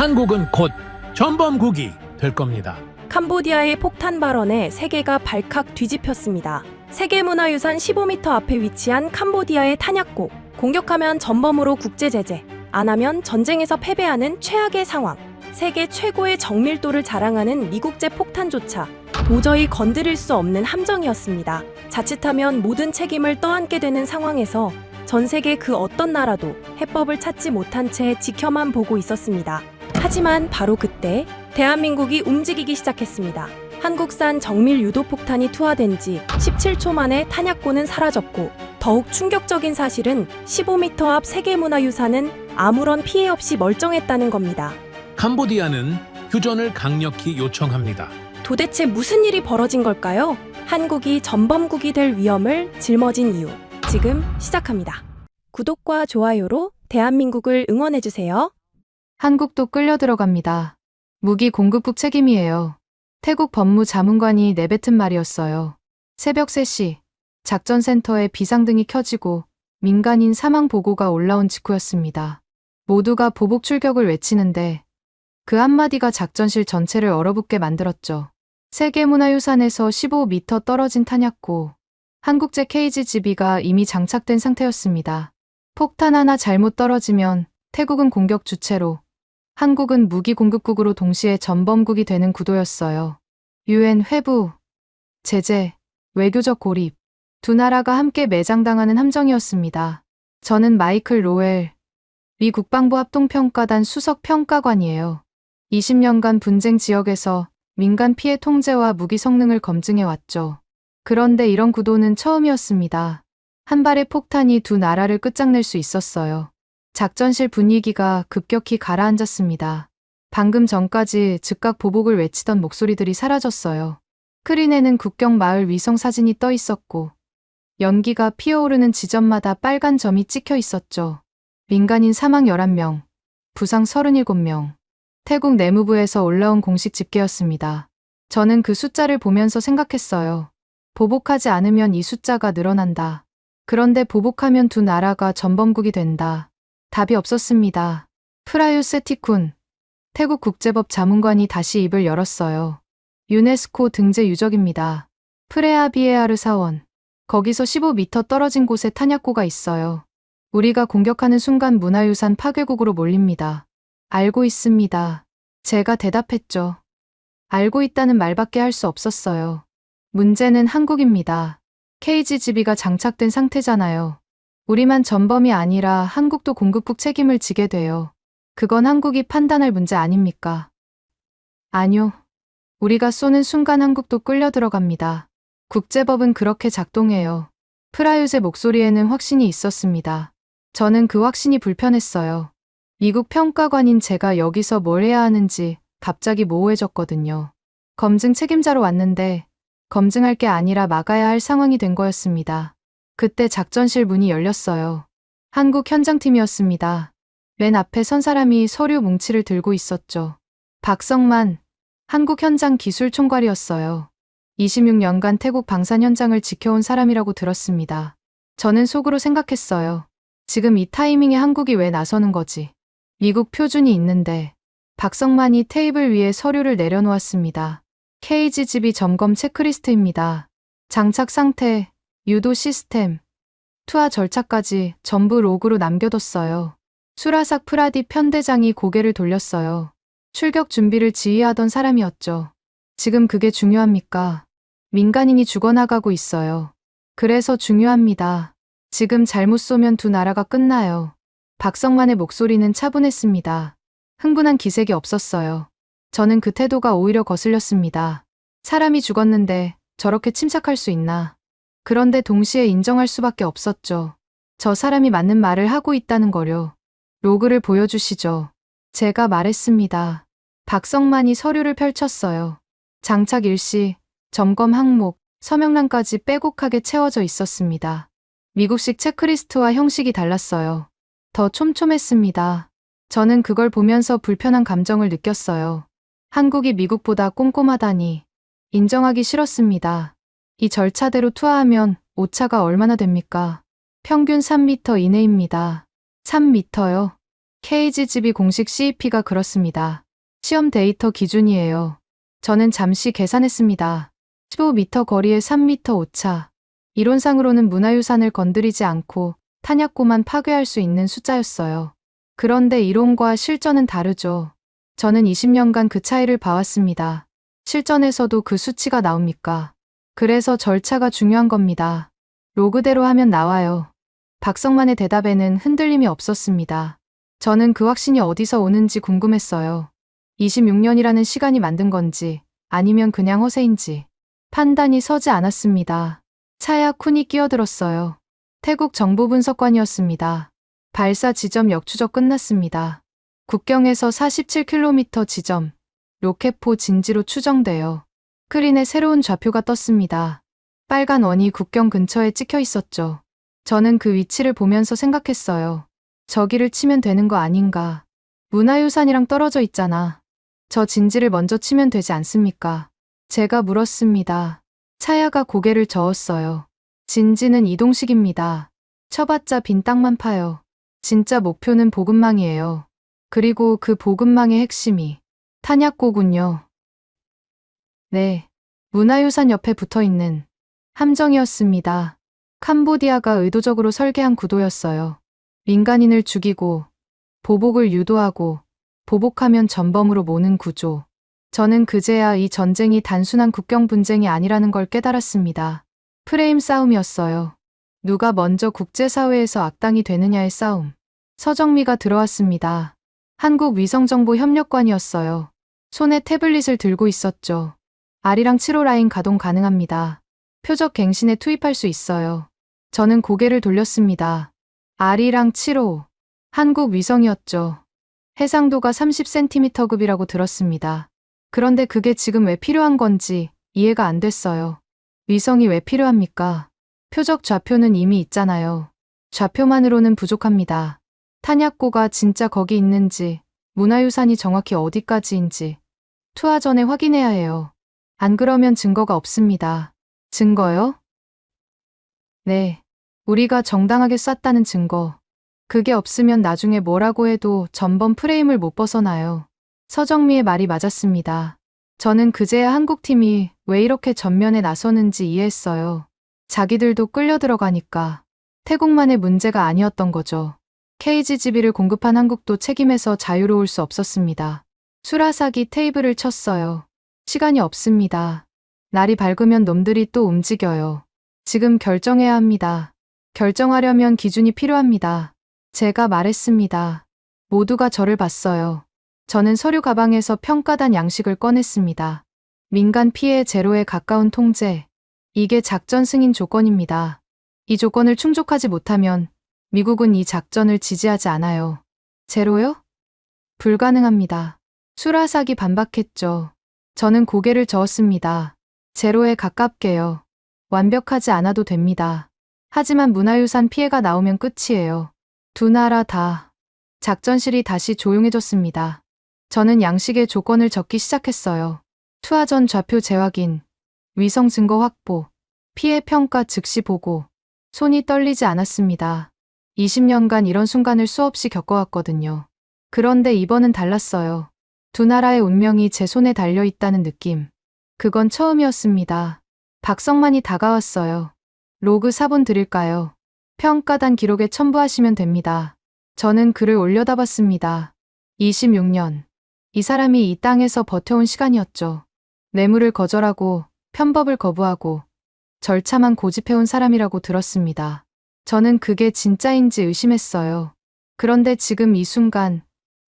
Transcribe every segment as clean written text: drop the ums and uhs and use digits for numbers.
한국은 곧 전범국이 될 겁니다. 캄보디아의 폭탄 발언에 세계가 발칵 뒤집혔습니다. 세계문화유산 15m 앞에 위치한 캄보디아의 탄약고. 공격하면 전범으로 국제제재, 안 하면 전쟁에서 패배하는 최악의 상황. 세계 최고의 정밀도를 자랑하는 미국제 폭탄조차 도저히 건드릴 수 없는 함정이었습니다. 자칫하면 모든 책임을 떠안게 되는 상황에서 전 세계 그 어떤 나라도 해법을 찾지 못한 채 지켜만 보고 있었습니다. 하지만 바로 그때 대한민국이 움직이기 시작했습니다. 한국산 정밀 유도폭탄이 투하된 지 17초 만에 탄약고는 사라졌고, 더욱 충격적인 사실은 15m 앞 세계문화유산은 아무런 피해 없이 멀쩡했다는 겁니다. 캄보디아는 휴전을 강력히 요청합니다. 도대체 무슨 일이 벌어진 걸까요? 한국이 전범국이 될 위험을 짊어진 이유, 지금 시작합니다. 구독과 좋아요로 대한민국을 응원해주세요. 한국도 끌려 들어갑니다. 무기 공급국 책임이에요. 태국 법무자문관이 내뱉은 말이었어요. 새벽 3시, 작전센터에 비상등이 켜지고 민간인 사망 보고가 올라온 직후였습니다. 모두가 보복 출격을 외치는데 그 한마디가 작전실 전체를 얼어붙게 만들었죠. 세계문화유산에서 15m 떨어진 탄약고, 한국제 KG-GB가 이미 장착된 상태였습니다. 폭탄 하나 잘못 떨어지면 태국은 공격 주체로, 한국은 무기 공급국으로 동시에 전범국이 되는 구도였어요. UN 회부, 제재, 외교적 고립, 두 나라가 함께 매장당하는 함정이었습니다. 저는 마이클 로웰, 미 국방부 합동평가단 수석평가관이에요. 20년간 분쟁 지역에서 민간 피해 통제와 무기 성능을 검증해왔죠. 그런데 이런 구도는 처음이었습니다. 한 발의 폭탄이 두 나라를 끝장낼 수 있었어요. 작전실 분위기가 급격히 가라앉았습니다. 방금 전까지 즉각 보복을 외치던 목소리들이 사라졌어요. 스크린에는 국경 마을 위성 사진이 떠 있었고, 연기가 피어오르는 지점마다 빨간 점이 찍혀 있었죠. 민간인 사망 11명, 부상 37명. 태국 내무부에서 올라온 공식 집계였습니다. 저는 그 숫자를 보면서 생각했어요. 보복하지 않으면 이 숫자가 늘어난다. 그런데 보복하면 두 나라가 전범국이 된다. 답이 없었습니다. 프라유 세티쿤, 태국 국제법 자문관이 다시 입을 열었어요. 유네스코 등재 유적입니다. 프레아비에아르 사원. 거기서 15m 떨어진 곳에 탄약고가 있어요. 우리가 공격하는 순간 문화유산 파괴국으로 몰립니다. 알고 있습니다. 제가 대답했죠. 알고 있다는 말밖에 할 수 없었어요. 문제는 한국입니다. KG-GB가 장착된 상태잖아요. 우리만 전범이 아니라 한국도 공급국 책임을 지게 돼요. 그건 한국이 판단할 문제 아닙니까? 아니요. 우리가 쏘는 순간 한국도 끌려 들어갑니다. 국제법은 그렇게 작동해요. 프라윕의 목소리에는 확신이 있었습니다. 저는 그 확신이 불편했어요. 미국 평가관인 제가 여기서 뭘 해야 하는지 갑자기 모호해졌거든요. 검증 책임자로 왔는데 검증할 게 아니라 막아야 할 상황이 된 거였습니다. 그때 작전실 문이 열렸어요. 한국 현장팀이었습니다. 맨 앞에 선 사람이 서류 뭉치를 들고 있었죠. 박성만, 한국 현장 기술 총괄이었어요. 26년간 태국 방산 현장을 지켜온 사람이라고 들었습니다. 저는 속으로 생각했어요. 지금 이 타이밍에 한국이 왜 나서는 거지? 미국 표준이 있는데. 박성만이 테이블 위에 서류를 내려놓았습니다. KG-GB 점검 체크리스트입니다. 장착 상태, 유도 시스템, 투하 절차까지 전부 로그로 남겨뒀어요. 수라삭 프라디 편대장이 고개를 돌렸어요. 출격 준비를 지휘하던 사람이었죠. 지금 그게 중요합니까? 민간인이 죽어나가고 있어요. 그래서 중요합니다. 지금 잘못 쏘면 두 나라가 끝나요. 박성만의 목소리는 차분했습니다. 흥분한 기색이 없었어요. 저는 그 태도가 오히려 거슬렸습니다. 사람이 죽었는데 저렇게 침착할 수 있나. 그런데 동시에 인정할 수밖에 없었죠. 저 사람이 맞는 말을 하고 있다는 거요. 로그를 보여주시죠. 제가 말했습니다. 박성만이 서류를 펼쳤어요. 장착 일시, 점검 항목, 서명란까지 빼곡하게 채워져 있었습니다. 미국식 체크리스트와 형식이 달랐어요. 더 촘촘했습니다. 저는 그걸 보면서 불편한 감정을 느꼈어요. 한국이 미국보다 꼼꼼하다니. 인정하기 싫었습니다. 이 절차대로 투하하면 오차가 얼마나 됩니까? 평균 3m 이내입니다. 3m요? KGGB 공식 CEP가 그렇습니다. 시험 데이터 기준이에요. 저는 잠시 계산했습니다. 15m 거리에 3m 오차. 이론상으로는 문화유산을 건드리지 않고 탄약고만 파괴할 수 있는 숫자였어요. 그런데 이론과 실전은 다르죠. 저는 20년간 그 차이를 봐왔습니다. 실전에서도 그 수치가 나옵니까? 그래서 절차가 중요한 겁니다. 로그대로 하면 나와요. 박성만의 대답에는 흔들림이 없었습니다. 저는 그 확신이 어디서 오는지 궁금했어요. 26년이라는 시간이 만든 건지 아니면 그냥 허세인지 판단이 서지 않았습니다. 차야 쿤이 끼어들었어요. 태국 정보분석관이었습니다. 발사 지점 역추적 끝났습니다. 국경에서 47km 지점, 로켓포 진지로 추정돼요. 스크린에 새로운 좌표가 떴습니다. 빨간 원이 국경 근처에 찍혀 있었죠. 저는 그 위치를 보면서 생각했어요. 저기를 치면 되는 거 아닌가. 문화유산이랑 떨어져 있잖아. 저 진지를 먼저 치면 되지 않습니까? 제가 물었습니다. 차야가 고개를 저었어요. 진지는 이동식입니다. 쳐봤자 빈 땅만 파요. 진짜 목표는 보급망이에요. 그리고 그 보급망의 핵심이 탄약고군요. 네, 문화유산 옆에 붙어있는 함정이었습니다. 캄보디아가 의도적으로 설계한 구도였어요. 민간인을 죽이고 보복을 유도하고 보복하면 전범으로 모는 구조. 저는 그제야 이 전쟁이 단순한 국경 분쟁이 아니라는 걸 깨달았습니다. 프레임 싸움이었어요. 누가 먼저 국제사회에서 악당이 되느냐의 싸움. 서정미가 들어왔습니다. 한국위성정보협력관이었어요. 손에 태블릿을 들고 있었죠. 아리랑 7호 라인 가동 가능합니다. 표적 갱신에 투입할 수 있어요. 저는 고개를 돌렸습니다. 아리랑 7호. 한국 위성이었죠. 해상도가 30cm급이라고 들었습니다. 그런데 그게 지금 왜 필요한 건지 이해가 안 됐어요. 위성이 왜 필요합니까? 표적 좌표는 이미 있잖아요. 좌표만으로는 부족합니다. 탄약고가 진짜 거기 있는지, 문화유산이 정확히 어디까지인지 투하 전에 확인해야 해요. 안 그러면 증거가 없습니다. 증거요? 네. 우리가 정당하게 쐈다는 증거. 그게 없으면 나중에 뭐라고 해도 전범 프레임을 못 벗어나요. 서정미의 말이 맞았습니다. 저는 그제야 한국팀이 왜 이렇게 전면에 나서는지 이해했어요. 자기들도 끌려 들어가니까. 태국만의 문제가 아니었던 거죠. KGGB를 공급한 한국도 책임에서 자유로울 수 없었습니다. 수라사기 테이블을 쳤어요. 시간이 없습니다. 날이 밝으면 놈들이 또 움직여요. 지금 결정해야 합니다. 결정하려면 기준이 필요합니다. 제가 말했습니다. 모두가 저를 봤어요. 저는 서류 가방에서 평가단 양식을 꺼냈습니다. 민간 피해 제로에 가까운 통제. 이게 작전 승인 조건입니다. 이 조건을 충족하지 못하면 미국은 이 작전을 지지하지 않아요. 제로요? 불가능합니다. 수라삭이 반박했죠. 저는 고개를 저었습니다. 제로에 가깝게요. 완벽하지 않아도 됩니다. 하지만 문화유산 피해가 나오면 끝이에요. 두 나라 다. 작전실이 다시 조용해졌습니다. 저는 양식의 조건을 적기 시작했어요. 투하 전 좌표 재확인, 위성 증거 확보, 피해 평가 즉시 보고. 손이 떨리지 않았습니다. 20년간 이런 순간을 수없이 겪어왔거든요. 그런데 이번은 달랐어요. 두 나라의 운명이 제 손에 달려 있다는 느낌. 그건 처음이었습니다. 박성만이 다가왔어요. 로그 사본 드릴까요? 평가단 기록에 첨부하시면 됩니다. 저는 글을 올려다봤습니다. 26년. 이 사람이 이 땅에서 버텨온 시간이었죠. 뇌물을 거절하고 편법을 거부하고 절차만 고집해온 사람이라고 들었습니다. 저는 그게 진짜인지 의심했어요. 그런데 지금 이 순간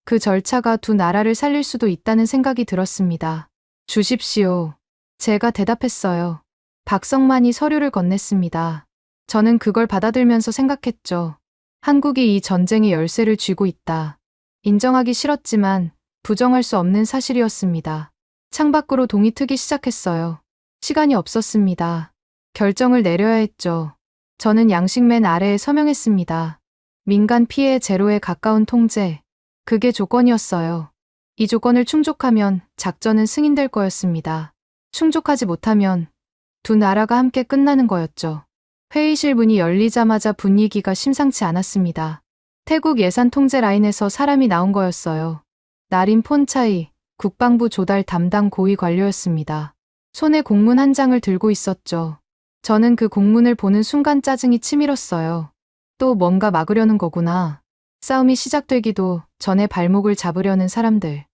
그 절차가 두 나라를 살릴 수도 있다는 생각이 들었습니다. 주십시오. 제가 대답했어요. 박성만이 서류를 건넸습니다. 저는 그걸 받아들면서 생각했죠. 한국이 이 전쟁의 열쇠를 쥐고 있다. 인정하기 싫었지만 부정할 수 없는 사실이었습니다. 창밖으로 동이 트기 시작했어요. 시간이 없었습니다. 결정을 내려야 했죠. 저는 양식 맨 아래에 서명했습니다. 민간 피해 제로에 가까운 통제. 그게 조건이었어요. 이 조건을 충족하면 작전은 승인될 거였습니다. 충족하지 못하면 두 나라가 함께 끝나는 거였죠. 회의실 문이 열리자마자 분위기가 심상치 않았습니다. 태국 예산 통제 라인에서 사람이 나온 거였어요. 나린 폰차이, 국방부 조달 담당 고위 관료였습니다. 손에 공문 한 장을 들고 있었죠. 저는 그 공문을 보는 순간 짜증이 치밀었어요. 또 뭔가 막으려는 거구나. 싸움이 시작되기도 전에 발목을 잡으려는 사람들.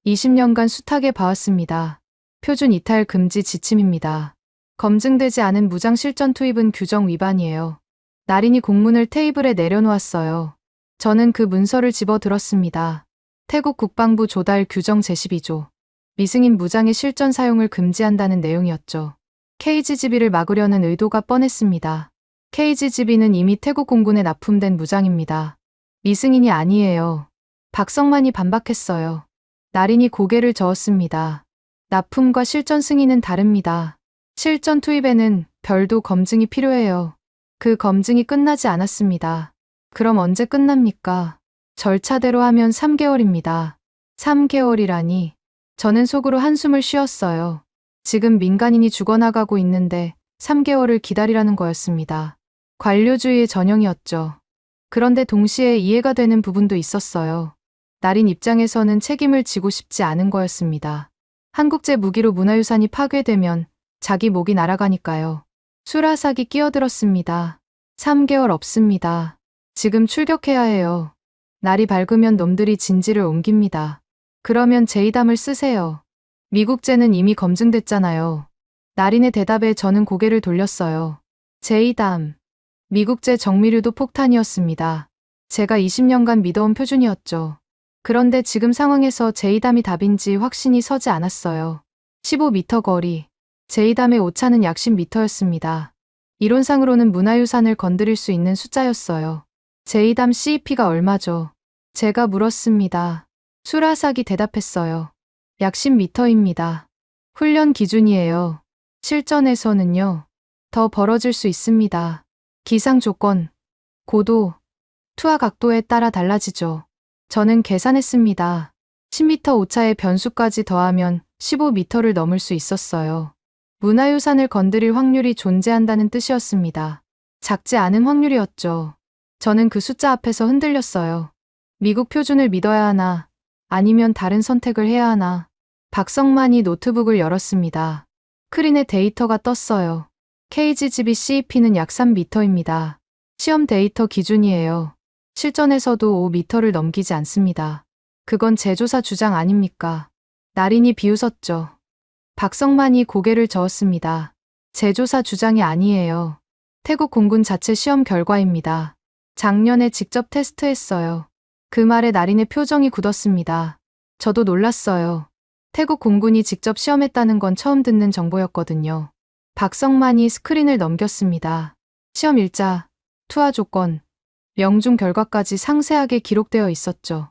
20년간 숱하게 봐왔습니다. 표준 이탈 금지 지침입니다. 검증되지 않은 무장 실전 투입은 규정 위반이에요. 나린이 공문을 테이블에 내려놓았어요. 저는 그 문서를 집어 들었습니다. 태국 국방부 조달 규정 제12조. 미승인 무장의 실전 사용을 금지한다는 내용이었죠. KGB를 막으려는 의도가 뻔했습니다. KGB는 이미 태국 공군에 납품된 무장입니다. 미승인이 아니에요. 박성만이 반박했어요. 나린이 고개를 저었습니다. 납품과 실전 승인은 다릅니다. 실전 투입에는 별도 검증이 필요해요. 그 검증이 끝나지 않았습니다. 그럼 언제 끝납니까? 절차대로 하면 3개월입니다. 3개월이라니. 저는 속으로 한숨을 쉬었어요. 지금 민간인이 죽어나가고 있는데 3개월을 기다리라는 거였습니다. 관료주의의 전형이었죠. 그런데 동시에 이해가 되는 부분도 있었어요. 나린 입장에서는 책임을 지고 싶지 않은 거였습니다. 한국제 무기로 문화유산이 파괴되면 자기 목이 날아가니까요. 수라삭이 끼어들었습니다. 3개월 없습니다. 지금 출격해야 해요. 날이 밝으면 놈들이 진지를 옮깁니다. 그러면 제2담을 쓰세요. 미국제는 이미 검증됐잖아요. 나린의 대답에 저는 고개를 돌렸어요. 제2담. 미국제 정밀유도 폭탄이었습니다. 제가 20년간 믿어온 표준이었죠. 그런데 지금 상황에서 제2담이 답인지 확신이 서지 않았어요. 15m 거리. 제2담의 오차는 약 10m였습니다. 이론상으로는 문화유산을 건드릴 수 있는 숫자였어요. 제2담 CEP가 얼마죠? 제가 물었습니다. 수라삭이 대답했어요. 약 10m입니다. 훈련 기준이에요. 실전에서는요. 더 벌어질 수 있습니다. 기상 조건, 고도, 투하 각도에 따라 달라지죠. 저는 계산했습니다. 10m 오차의 변수까지 더하면 15m를 넘을 수 있었어요. 문화유산을 건드릴 확률이 존재한다는 뜻이었습니다. 작지 않은 확률이었죠. 저는 그 숫자 앞에서 흔들렸어요. 미국 표준을 믿어야 하나, 아니면 다른 선택을 해야 하나. 박성만이 노트북을 열었습니다. 스크린에 데이터가 떴어요. KGB CEP는 약 3m입니다. 시험 데이터 기준이에요. 실전에서도 5m를 넘기지 않습니다. 그건 제조사 주장 아닙니까? 나린이 비웃었죠. 박성만이 고개를 저었습니다. 제조사 주장이 아니에요. 태국 공군 자체 시험 결과입니다. 작년에 직접 테스트했어요. 그 말에 나린의 표정이 굳었습니다. 저도 놀랐어요. 태국 공군이 직접 시험했다는 건 처음 듣는 정보였거든요. 박성만이 스크린을 넘겼습니다. 시험 일자, 투하 조건, 명중 결과까지 상세하게 기록되어 있었죠.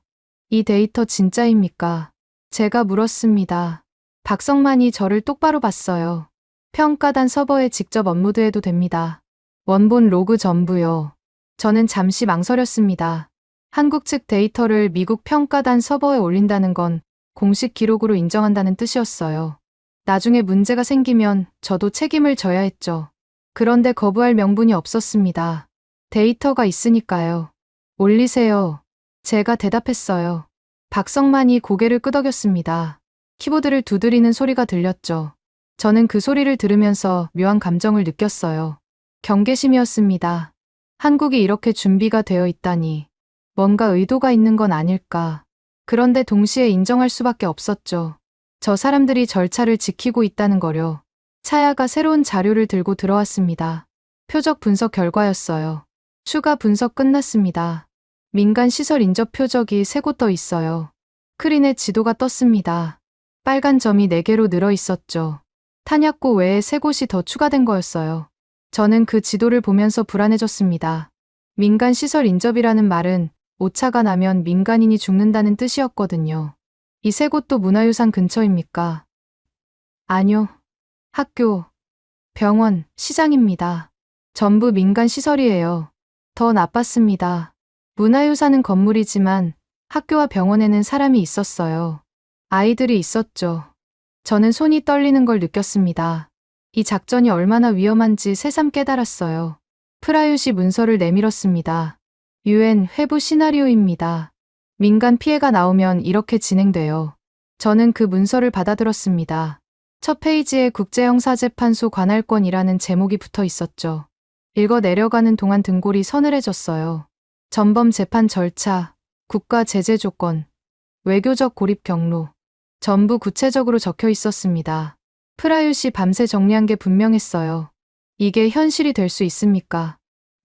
이 데이터 진짜입니까? 제가 물었습니다. 박성만이 저를 똑바로 봤어요. 평가단 서버에 직접 업로드해도 됩니다. 원본 로그 전부요. 저는 잠시 망설였습니다. 한국 측 데이터를 미국 평가단 서버에 올린다는 건 공식 기록으로 인정한다는 뜻이었어요. 나중에 문제가 생기면 저도 책임을 져야 했죠. 그런데 거부할 명분이 없었습니다. 데이터가 있으니까요. 올리세요. 제가 대답했어요. 박성만이 고개를 끄덕였습니다. 키보드를 두드리는 소리가 들렸죠. 저는 그 소리를 들으면서 묘한 감정을 느꼈어요. 경계심이었습니다. 한국이 이렇게 준비가 되어 있다니. 뭔가 의도가 있는 건 아닐까. 그런데 동시에 인정할 수밖에 없었죠. 저 사람들이 절차를 지키고 있다는 거려. 차야가 새로운 자료를 들고 들어왔습니다. 표적 분석 결과였어요. 추가 분석 끝났습니다. 민간 시설 인접 표적이 3곳 떠 있어요. 스크린에 지도가 떴습니다. 빨간 점이 4개로 늘어 있었죠. 탄약고 외에 3곳이 더 추가된 거였어요. 저는 그 지도를 보면서 불안해졌습니다. 민간 시설 인접이라는 말은 오차가 나면 민간인이 죽는다는 뜻이었거든요. 이 3곳도 문화유산 근처입니까? 아니요. 학교, 병원, 시장입니다. 전부 민간 시설이에요. 더 나빴습니다. 문화유산은 건물이지만 학교와 병원에는 사람이 있었어요. 아이들이 있었죠. 저는 손이 떨리는 걸 느꼈습니다. 이 작전이 얼마나 위험한지 새삼 깨달았어요. 프라유시 문서를 내밀었습니다. UN 회부 시나리오입니다. 민간 피해가 나오면 이렇게 진행돼요. 저는 그 문서를 받아들었습니다. 첫 페이지에 국제형사재판소 관할권이라는 제목이 붙어 있었죠. 읽어 내려가는 동안 등골이 서늘해졌어요. 전범 재판 절차, 국가 제재 조건, 외교적 고립 경로, 전부 구체적으로 적혀 있었습니다. 프라유시 밤새 정리한 게 분명했어요. 이게 현실이 될 수 있습니까?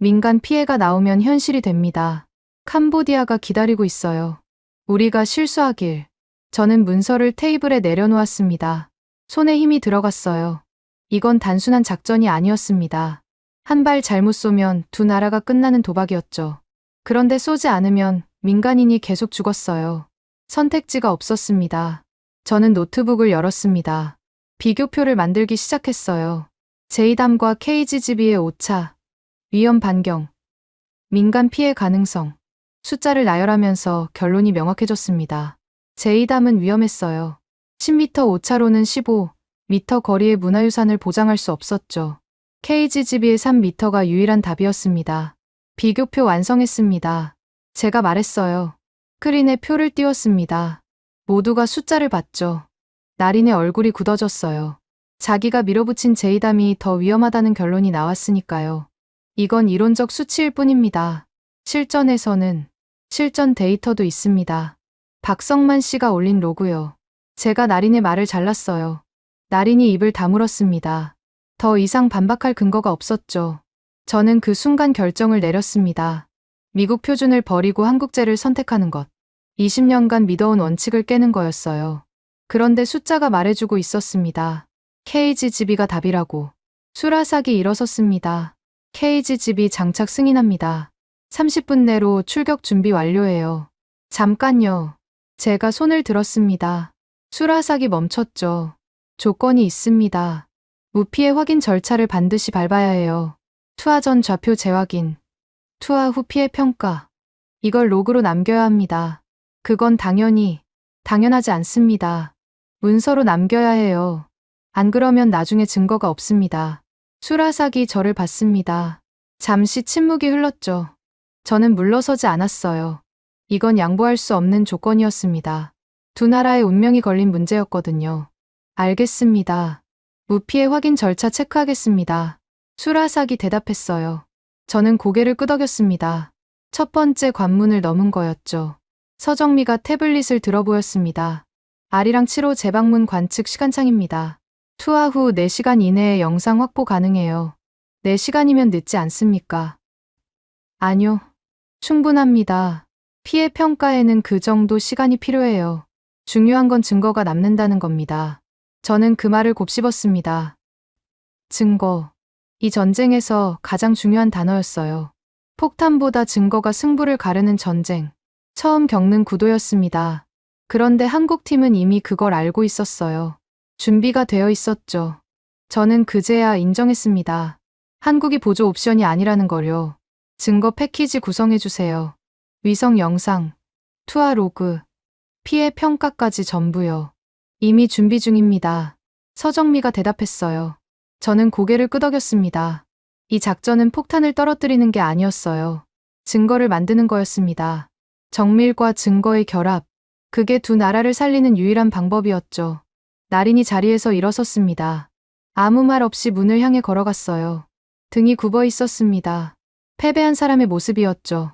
민간 피해가 나오면 현실이 됩니다. 캄보디아가 기다리고 있어요. 우리가 실수하길. 저는 문서를 테이블에 내려놓았습니다. 손에 힘이 들어갔어요. 이건 단순한 작전이 아니었습니다. 한 발 잘못 쏘면 두 나라가 끝나는 도박이었죠. 그런데 쏘지 않으면 민간인이 계속 죽었어요. 선택지가 없었습니다. 저는 노트북을 열었습니다. 비교표를 만들기 시작했어요. 제이담과 KGGB의 오차, 위험 반경, 민간 피해 가능성, 숫자를 나열하면서 결론이 명확해졌습니다. 제이담은 위험했어요. 10m 오차로는 15m 거리의 문화유산을 보장할 수 없었죠. KGGB의 3m가 유일한 답이었습니다. 비교표 완성했습니다. 제가 말했어요. 스크린에 표를 띄웠습니다. 모두가 숫자를 봤죠. 나린의 얼굴이 굳어졌어요. 자기가 밀어붙인 제이담이 더 위험하다는 결론이 나왔으니까요. 이건 이론적 수치일 뿐입니다. 실전에서는 실전 데이터도 있습니다. 박성만 씨가 올린 로그요. 제가 나린의 말을 잘랐어요. 나린이 입을 다물었습니다. 더 이상 반박할 근거가 없었죠. 저는 그 순간 결정을 내렸습니다. 미국 표준을 버리고 한국제를 선택하는 것. 20년간 믿어온 원칙을 깨는 거였어요. 그런데 숫자가 말해주고 있었습니다. KGGB가 답이라고. 수라삭이 일어섰습니다. KGGB 장착 승인합니다. 30분 내로 출격 준비 완료해요. 잠깐요. 제가 손을 들었습니다. 수라삭이 멈췄죠. 조건이 있습니다. 무피해 확인 절차를 반드시 밟아야 해요. 투하 전 좌표 재확인. 투하 후 피해 평가. 이걸 로그로 남겨야 합니다. 그건 당연하지 않습니다. 문서로 남겨야 해요. 안 그러면 나중에 증거가 없습니다. 수라삭이 저를 봤습니다. 잠시 침묵이 흘렀죠. 저는 물러서지 않았어요. 이건 양보할 수 없는 조건이었습니다. 두 나라의 운명이 걸린 문제였거든요. 알겠습니다. 무피해 확인 절차 체크하겠습니다. 수라삭이 대답했어요. 저는 고개를 끄덕였습니다. 첫 번째 관문을 넘은 거였죠. 서정미가 태블릿을 들어 보였습니다. 아리랑 7호 재방문 관측 시간창입니다. 투하 후 4시간 이내에 영상 확보 가능해요. 4시간이면 늦지 않습니까? 아니요. 충분합니다. 피해 평가에는 그 정도 시간이 필요해요. 중요한 건 증거가 남는다는 겁니다. 저는 그 말을 곱씹었습니다. 증거. 이 전쟁에서 가장 중요한 단어였어요. 폭탄보다 증거가 승부를 가르는 전쟁. 처음 겪는 구도였습니다. 그런데 한국팀은 이미 그걸 알고 있었어요. 준비가 되어 있었죠. 저는 그제야 인정했습니다. 한국이 보조 옵션이 아니라는 걸요. 증거 패키지 구성해주세요. 위성 영상, 투하 로그, 피해 평가까지 전부요. 이미 준비 중입니다. 서정미가 대답했어요. 저는 고개를 끄덕였습니다. 이 작전은 폭탄을 떨어뜨리는 게 아니었어요. 증거를 만드는 거였습니다. 정밀과 증거의 결합. 그게 두 나라를 살리는 유일한 방법이었죠. 나린이 자리에서 일어섰습니다. 아무 말 없이 문을 향해 걸어갔어요. 등이 굽어 있었습니다. 패배한 사람의 모습이었죠.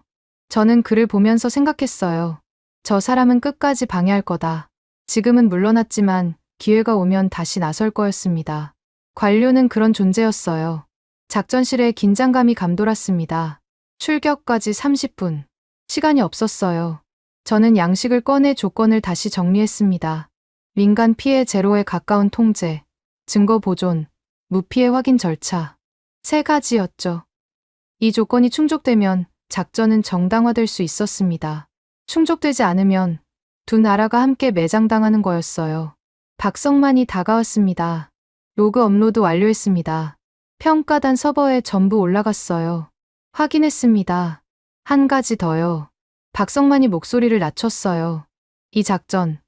저는 그를 보면서 생각했어요. 저 사람은 끝까지 방해할 거다. 지금은 물러났지만 기회가 오면 다시 나설 거였습니다. 관료는 그런 존재였어요. 작전실에 긴장감이 감돌았습니다. 출격까지 30분. 시간이 없었어요. 저는 양식을 꺼내 조건을 다시 정리했습니다. 민간 피해 제로에 가까운 통제, 증거 보존, 무피해 확인 절차. 3가지였죠. 이 조건이 충족되면 작전은 정당화될 수 있었습니다. 충족되지 않으면 두 나라가 함께 매장당하는 거였어요. 박성만이 다가왔습니다. 로그 업로드 완료했습니다. 평가단 서버에 전부 올라갔어요. 확인했습니다. 한 가지 더요. 박성만이 목소리를 낮췄어요. 이 작전,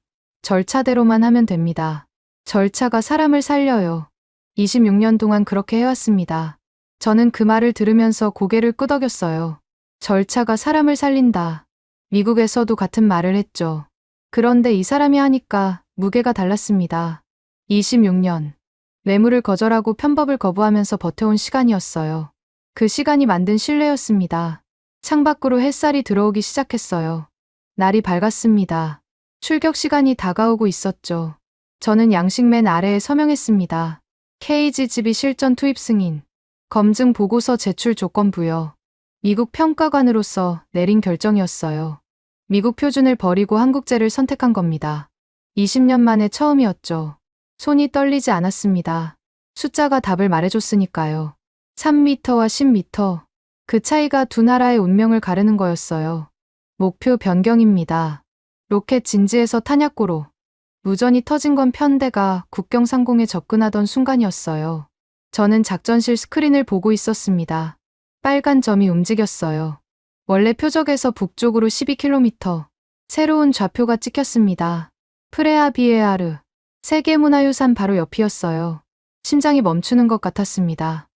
절차대로만 하면 됩니다. 절차가 사람을 살려요. 26년 동안 그렇게 해왔습니다. 저는 그 말을 들으면서 고개를 끄덕였어요. 절차가 사람을 살린다. 미국에서도 같은 말을 했죠. 그런데 이 사람이 하니까 무게가 달랐습니다. 26년. 뇌물을 거절하고 편법을 거부하면서 버텨온 시간이었어요. 그 시간이 만든 신뢰였습니다. 창밖으로 햇살이 들어오기 시작했어요. 날이 밝았습니다. 출격 시간이 다가오고 있었죠. 저는 양식맨 아래에 서명했습니다. KGGB 실전 투입 승인. 검증 보고서 제출 조건 부여. 미국 평가관으로서 내린 결정이었어요. 미국 표준을 버리고 한국제를 선택한 겁니다. 20년 만에 처음이었죠. 손이 떨리지 않았습니다. 숫자가 답을 말해줬으니까요. 3m와 10m. 그 차이가 두 나라의 운명을 가르는 거였어요. 목표 변경입니다. 로켓 진지에서 탄약고로. 무전이 터진 건 편대가 국경 상공에 접근하던 순간이었어요. 저는 작전실 스크린을 보고 있었습니다. 빨간 점이 움직였어요. 원래 표적에서 북쪽으로 12km. 새로운 좌표가 찍혔습니다. 프레아비에아르. 세계문화유산 바로 옆이었어요. 심장이 멈추는 것 같았습니다.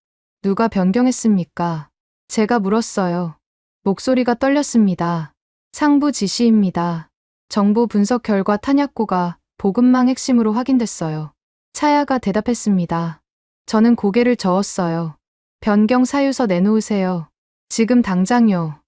누가 변경했습니까? 제가 물었어요. 목소리가 떨렸습니다. 상부 지시입니다. 정보 분석 결과 탄약고가 보급망 핵심으로 확인됐어요. 차야가 대답했습니다. 저는 고개를 저었어요. 변경 사유서 내놓으세요. 지금 당장요.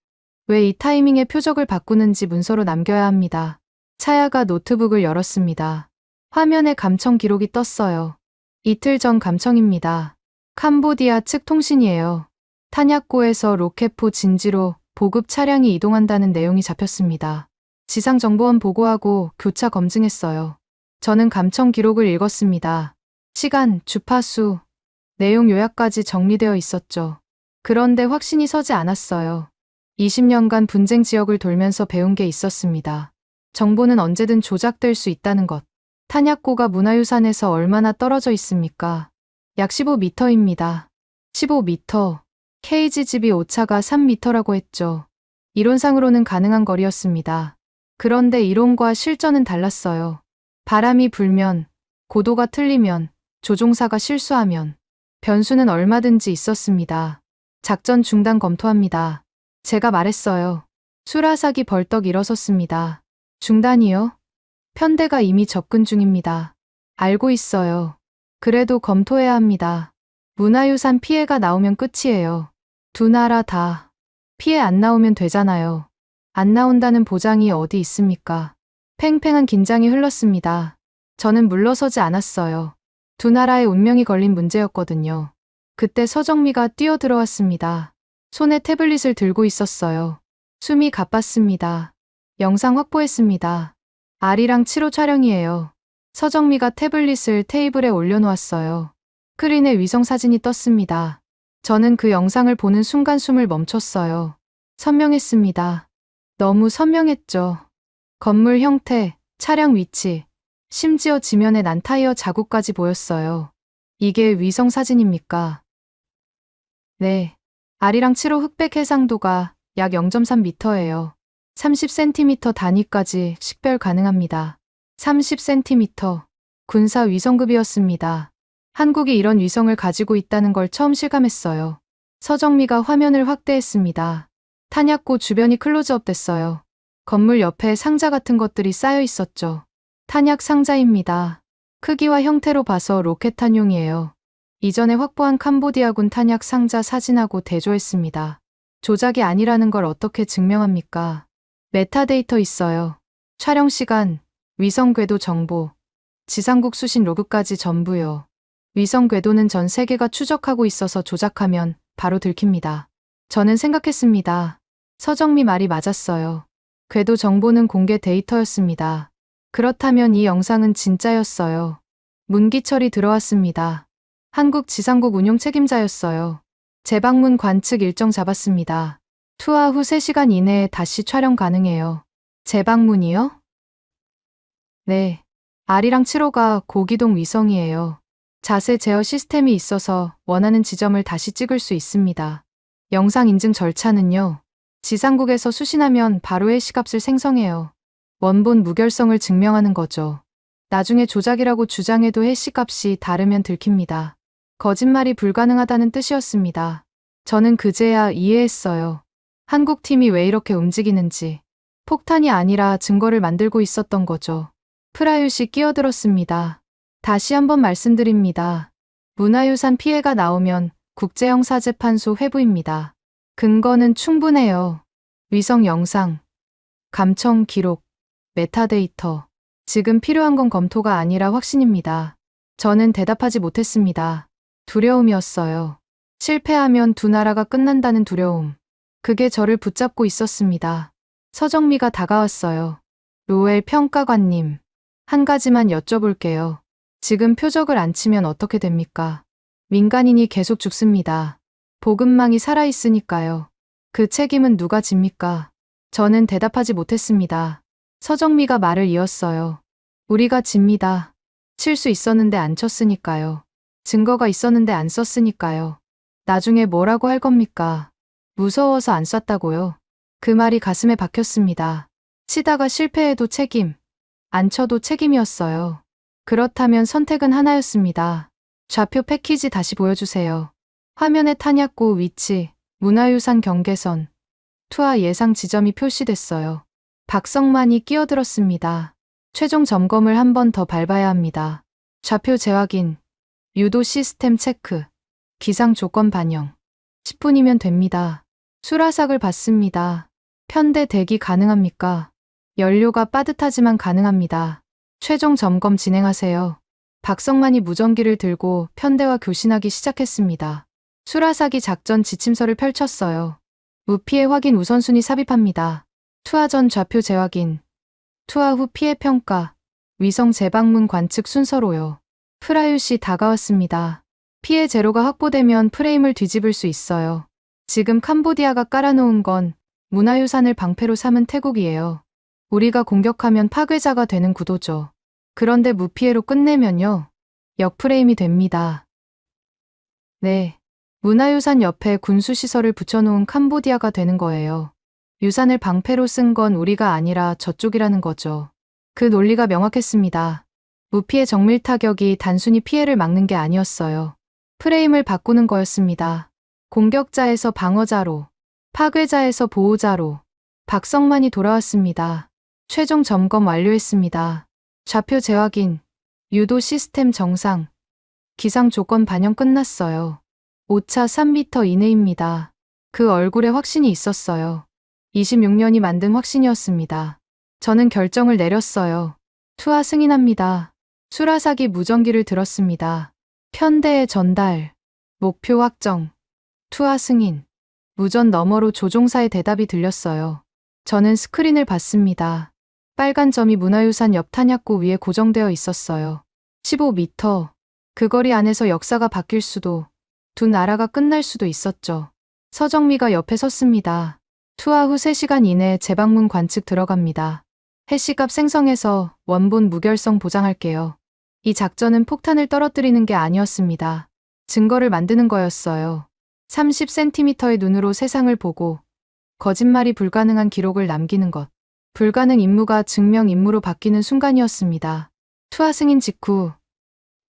왜 이 타이밍에 표적을 바꾸는지 문서로 남겨야 합니다. 차야가 노트북을 열었습니다. 화면에 감청 기록이 떴어요. 이틀 전 감청입니다. 캄보디아 측 통신이에요. 탄약고에서 로켓포 진지로 보급 차량이 이동한다는 내용이 잡혔습니다. 지상정보원 보고하고 교차 검증했어요. 저는 감청 기록을 읽었습니다. 시간, 주파수, 내용 요약까지 정리되어 있었죠. 그런데 확신이 서지 않았어요. 20년간 분쟁 지역을 돌면서 배운 게 있었습니다. 정보는 언제든 조작될 수 있다는 것. 탄약고가 문화유산에서 얼마나 떨어져 있습니까? 약 15m입니다. 15m. KGGB 오차가 3m라고 했죠. 이론상으로는 가능한 거리였습니다. 그런데 이론과 실전은 달랐어요. 바람이 불면, 고도가 틀리면, 조종사가 실수하면, 변수는 얼마든지 있었습니다. 작전 중단 검토합니다. 제가 말했어요. 수라삭이 벌떡 일어섰습니다. 중단이요? 편대가 이미 접근 중입니다. 알고 있어요. 그래도 검토해야 합니다. 문화유산 피해가 나오면 끝이에요. 두 나라 다. 피해 안 나오면 되잖아요. 안 나온다는 보장이 어디 있습니까? 팽팽한 긴장이 흘렀습니다. 저는 물러서지 않았어요. 두 나라의 운명이 걸린 문제였거든요. 그때 서정미가 뛰어들어왔습니다. 손에 태블릿을 들고 있었어요. 숨이 가빴습니다. 영상 확보했습니다. 아리랑 7호 촬영이에요. 서정미가 태블릿을 테이블에 올려놓았어요. 스크린에 위성사진이 떴습니다. 저는 그 영상을 보는 순간 숨을 멈췄어요. 선명했습니다. 너무 선명했죠. 건물 형태, 차량 위치, 심지어 지면에 난 타이어 자국까지 보였어요. 이게 위성사진입니까? 네. 아리랑 7호 흑백 해상도가 약 0.3m예요. 30cm 단위까지 식별 가능합니다. 30cm. 군사 위성급이었습니다. 한국이 이런 위성을 가지고 있다는 걸 처음 실감했어요. 서정미가 화면을 확대했습니다. 탄약고 주변이 클로즈업 됐어요. 건물 옆에 상자 같은 것들이 쌓여 있었죠. 탄약 상자입니다. 크기와 형태로 봐서 로켓탄용이에요. 이전에 확보한 캄보디아군 탄약 상자 사진하고 대조했습니다. 조작이 아니라는 걸 어떻게 증명합니까? 메타데이터 있어요. 촬영 시간, 위성 궤도 정보, 지상국 수신 로그까지 전부요. 위성 궤도는 전 세계가 추적하고 있어서 조작하면 바로 들킵니다. 저는 생각했습니다. 서정미 말이 맞았어요. 궤도 정보는 공개 데이터였습니다. 그렇다면 이 영상은 진짜였어요. 문기철이 들어왔습니다. 한국 지상국 운용 책임자였어요. 재방문 관측 일정 잡았습니다. 투하 후 3시간 이내에 다시 촬영 가능해요. 재방문이요? 네. 아리랑 7호가 고기동 위성이에요. 자세 제어 시스템이 있어서 원하는 지점을 다시 찍을 수 있습니다. 영상 인증 절차는요. 지상국에서 수신하면 바로 해시값을 생성해요. 원본 무결성을 증명하는 거죠. 나중에 조작이라고 주장해도 해시값이 다르면 들킵니다. 거짓말이 불가능하다는 뜻이었습니다. 저는 그제야 이해했어요. 한국팀이 왜 이렇게 움직이는지. 폭탄이 아니라 증거를 만들고 있었던 거죠. 프라윕이 끼어들었습니다. 다시 한번 말씀드립니다. 문화유산 피해가 나오면 국제형사재판소 회부입니다. 근거는 충분해요. 위성 영상, 감청 기록, 메타데이터. 지금 필요한 건 검토가 아니라 확신입니다. 저는 대답하지 못했습니다. 두려움이었어요. 실패하면 두 나라가 끝난다는 두려움. 그게 저를 붙잡고 있었습니다. 서정미가 다가왔어요. 로엘 평가관님, 한 가지만 여쭤볼게요. 지금 표적을 안 치면 어떻게 됩니까? 민간인이 계속 죽습니다. 보급망이 살아있으니까요. 그 책임은 누가 집니까? 저는 대답하지 못했습니다. 서정미가 말을 이었어요. 우리가 집니다. 칠 수 있었는데 안 쳤으니까요. 증거가 있었는데 안 썼으니까요. 나중에 뭐라고 할 겁니까? 무서워서 안 쐈다고요. 그 말이 가슴에 박혔습니다. 치다가 실패해도 책임, 안 쳐도 책임이었어요. 그렇다면 선택은 하나였습니다. 좌표 패키지 다시 보여주세요. 화면에 탄약고 위치, 문화유산 경계선, 투하 예상 지점이 표시됐어요. 박성만이 끼어들었습니다. 최종 점검을 한 번 더 밟아야 합니다. 좌표 재확인, 유도 시스템 체크, 기상 조건 반영. 10분이면 됩니다. 수라삭을 받습니다. 편대 대기 가능합니까? 연료가 빠듯하지만 가능합니다. 최종 점검 진행하세요. 박성만이 무전기를 들고 편대와 교신하기 시작했습니다. 수라삭이 작전 지침서를 펼쳤어요. 무피해 확인 우선순위 삽입합니다. 투하 전 좌표 재확인, 투하 후 피해 평가, 위성 재방문 관측 순서로요. 프라윕이 다가왔습니다. 피해 제로가 확보되면 프레임을 뒤집을 수 있어요. 지금 캄보디아가 깔아놓은 건 문화유산을 방패로 삼은 태국이에요. 우리가 공격하면 파괴자가 되는 구도죠. 그런데 무피해로 끝내면요. 역프레임이 됩니다. 네. 문화유산 옆에 군수시설을 붙여놓은 캄보디아가 되는 거예요. 유산을 방패로 쓴 건 우리가 아니라 저쪽이라는 거죠. 그 논리가 명확했습니다. 무피해 정밀 타격이 단순히 피해를 막는 게 아니었어요. 프레임을 바꾸는 거였습니다. 공격자에서 방어자로, 파괴자에서 보호자로. 박성만이 돌아왔습니다. 최종 점검 완료했습니다. 좌표 재확인, 유도 시스템 정상, 기상 조건 반영 끝났어요. 오차 3m 이내입니다. 그 얼굴에 확신이 있었어요. 26년이 만든 확신이었습니다. 저는 결정을 내렸어요. 투하 승인합니다. 수라삭이 무전기를 들었습니다. 편대에 전달, 목표 확정, 투하 승인. 무전 너머로 조종사의 대답이 들렸어요. 저는 스크린을 봤습니다. 빨간 점이 문화유산 옆 탄약고 위에 고정되어 있었어요. 15m. 그 거리 안에서 역사가 바뀔 수도, 두 나라가 끝날 수도 있었죠. 서정미가 옆에 섰습니다. 투하 후 3시간 이내 재방문 관측 들어갑니다. 해시값 생성해서 원본 무결성 보장할게요. 이 작전은 폭탄을 떨어뜨리는 게 아니었습니다. 증거를 만드는 거였어요. 30cm의 눈으로 세상을 보고 거짓말이 불가능한 기록을 남기는 것. 불가능 임무가 증명 임무로 바뀌는 순간이었습니다. 투하 승인 직후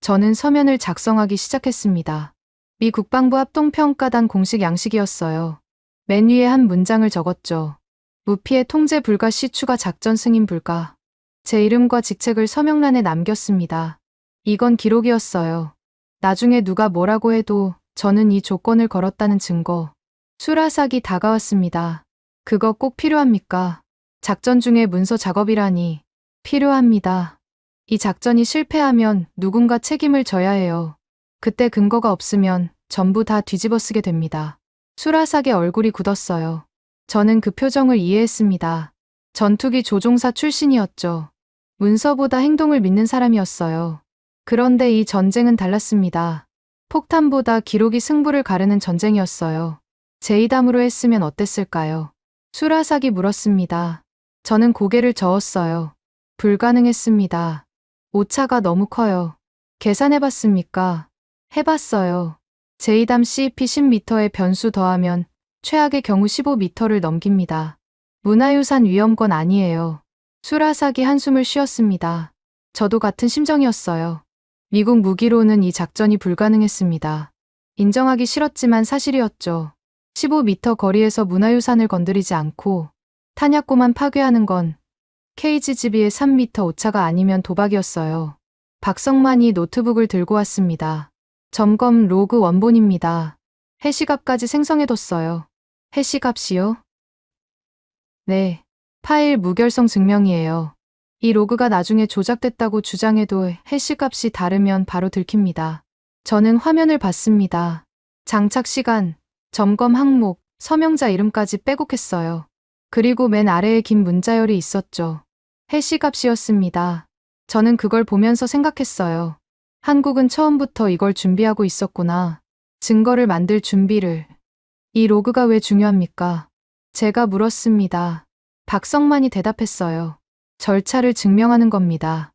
저는 서면을 작성하기 시작했습니다. 미 국방부 합동평가단 공식 양식이었어요. 맨 위에 한 문장을 적었죠. 무피해 통제 불가 시 추가 작전 승인 불가. 제 이름과 직책을 서명란에 남겼습니다. 이건 기록이었어요. 나중에 누가 뭐라고 해도 저는 이 조건을 걸었다는 증거. 수라삭이 다가왔습니다. 그거 꼭 필요합니까? 작전 중에 문서 작업이라니. 필요합니다. 이 작전이 실패하면 누군가 책임을 져야 해요. 그때 근거가 없으면 전부 다 뒤집어 쓰게 됩니다. 수라삭의 얼굴이 굳었어요. 저는 그 표정을 이해했습니다. 전투기 조종사 출신이었죠. 문서보다 행동을 믿는 사람이었어요. 그런데 이 전쟁은 달랐습니다. 폭탄보다 기록이 승부를 가르는 전쟁이었어요. 제2담으로 했으면 어땠을까요? 수라삭이 물었습니다. 저는 고개를 저었어요. 불가능했습니다. 오차가 너무 커요. 계산해봤습니까? 해봤어요. 제2담 CEP 10m의 변수 더하면 최악의 경우 15m를 넘깁니다. 문화유산 위험권 아니에요. 수라삭이 한숨을 쉬었습니다. 저도 같은 심정이었어요. 미국 무기로는 이 작전이 불가능했습니다. 인정하기 싫었지만 사실이었죠. 15m 거리에서 문화유산을 건드리지 않고 탄약고만 파괴하는 건 KGB의 3m 오차가 아니면 도박이었어요. 박성만이 노트북을 들고 왔습니다. 점검 로그 원본입니다. 해시값까지 생성해뒀어요. 해시값이요? 네. 파일 무결성 증명이에요. 이 로그가 나중에 조작됐다고 주장해도 해시값이 다르면 바로 들킵니다. 저는 화면을 봤습니다. 장착 시간, 점검 항목, 서명자 이름까지 빼곡했어요. 그리고 맨 아래에 긴 문자열이 있었죠. 해시값이었습니다. 저는 그걸 보면서 생각했어요. 한국은 처음부터 이걸 준비하고 있었구나. 증거를 만들 준비를. 이 로그가 왜 중요합니까? 제가 물었습니다. 박성만이 대답했어요. 절차를 증명하는 겁니다.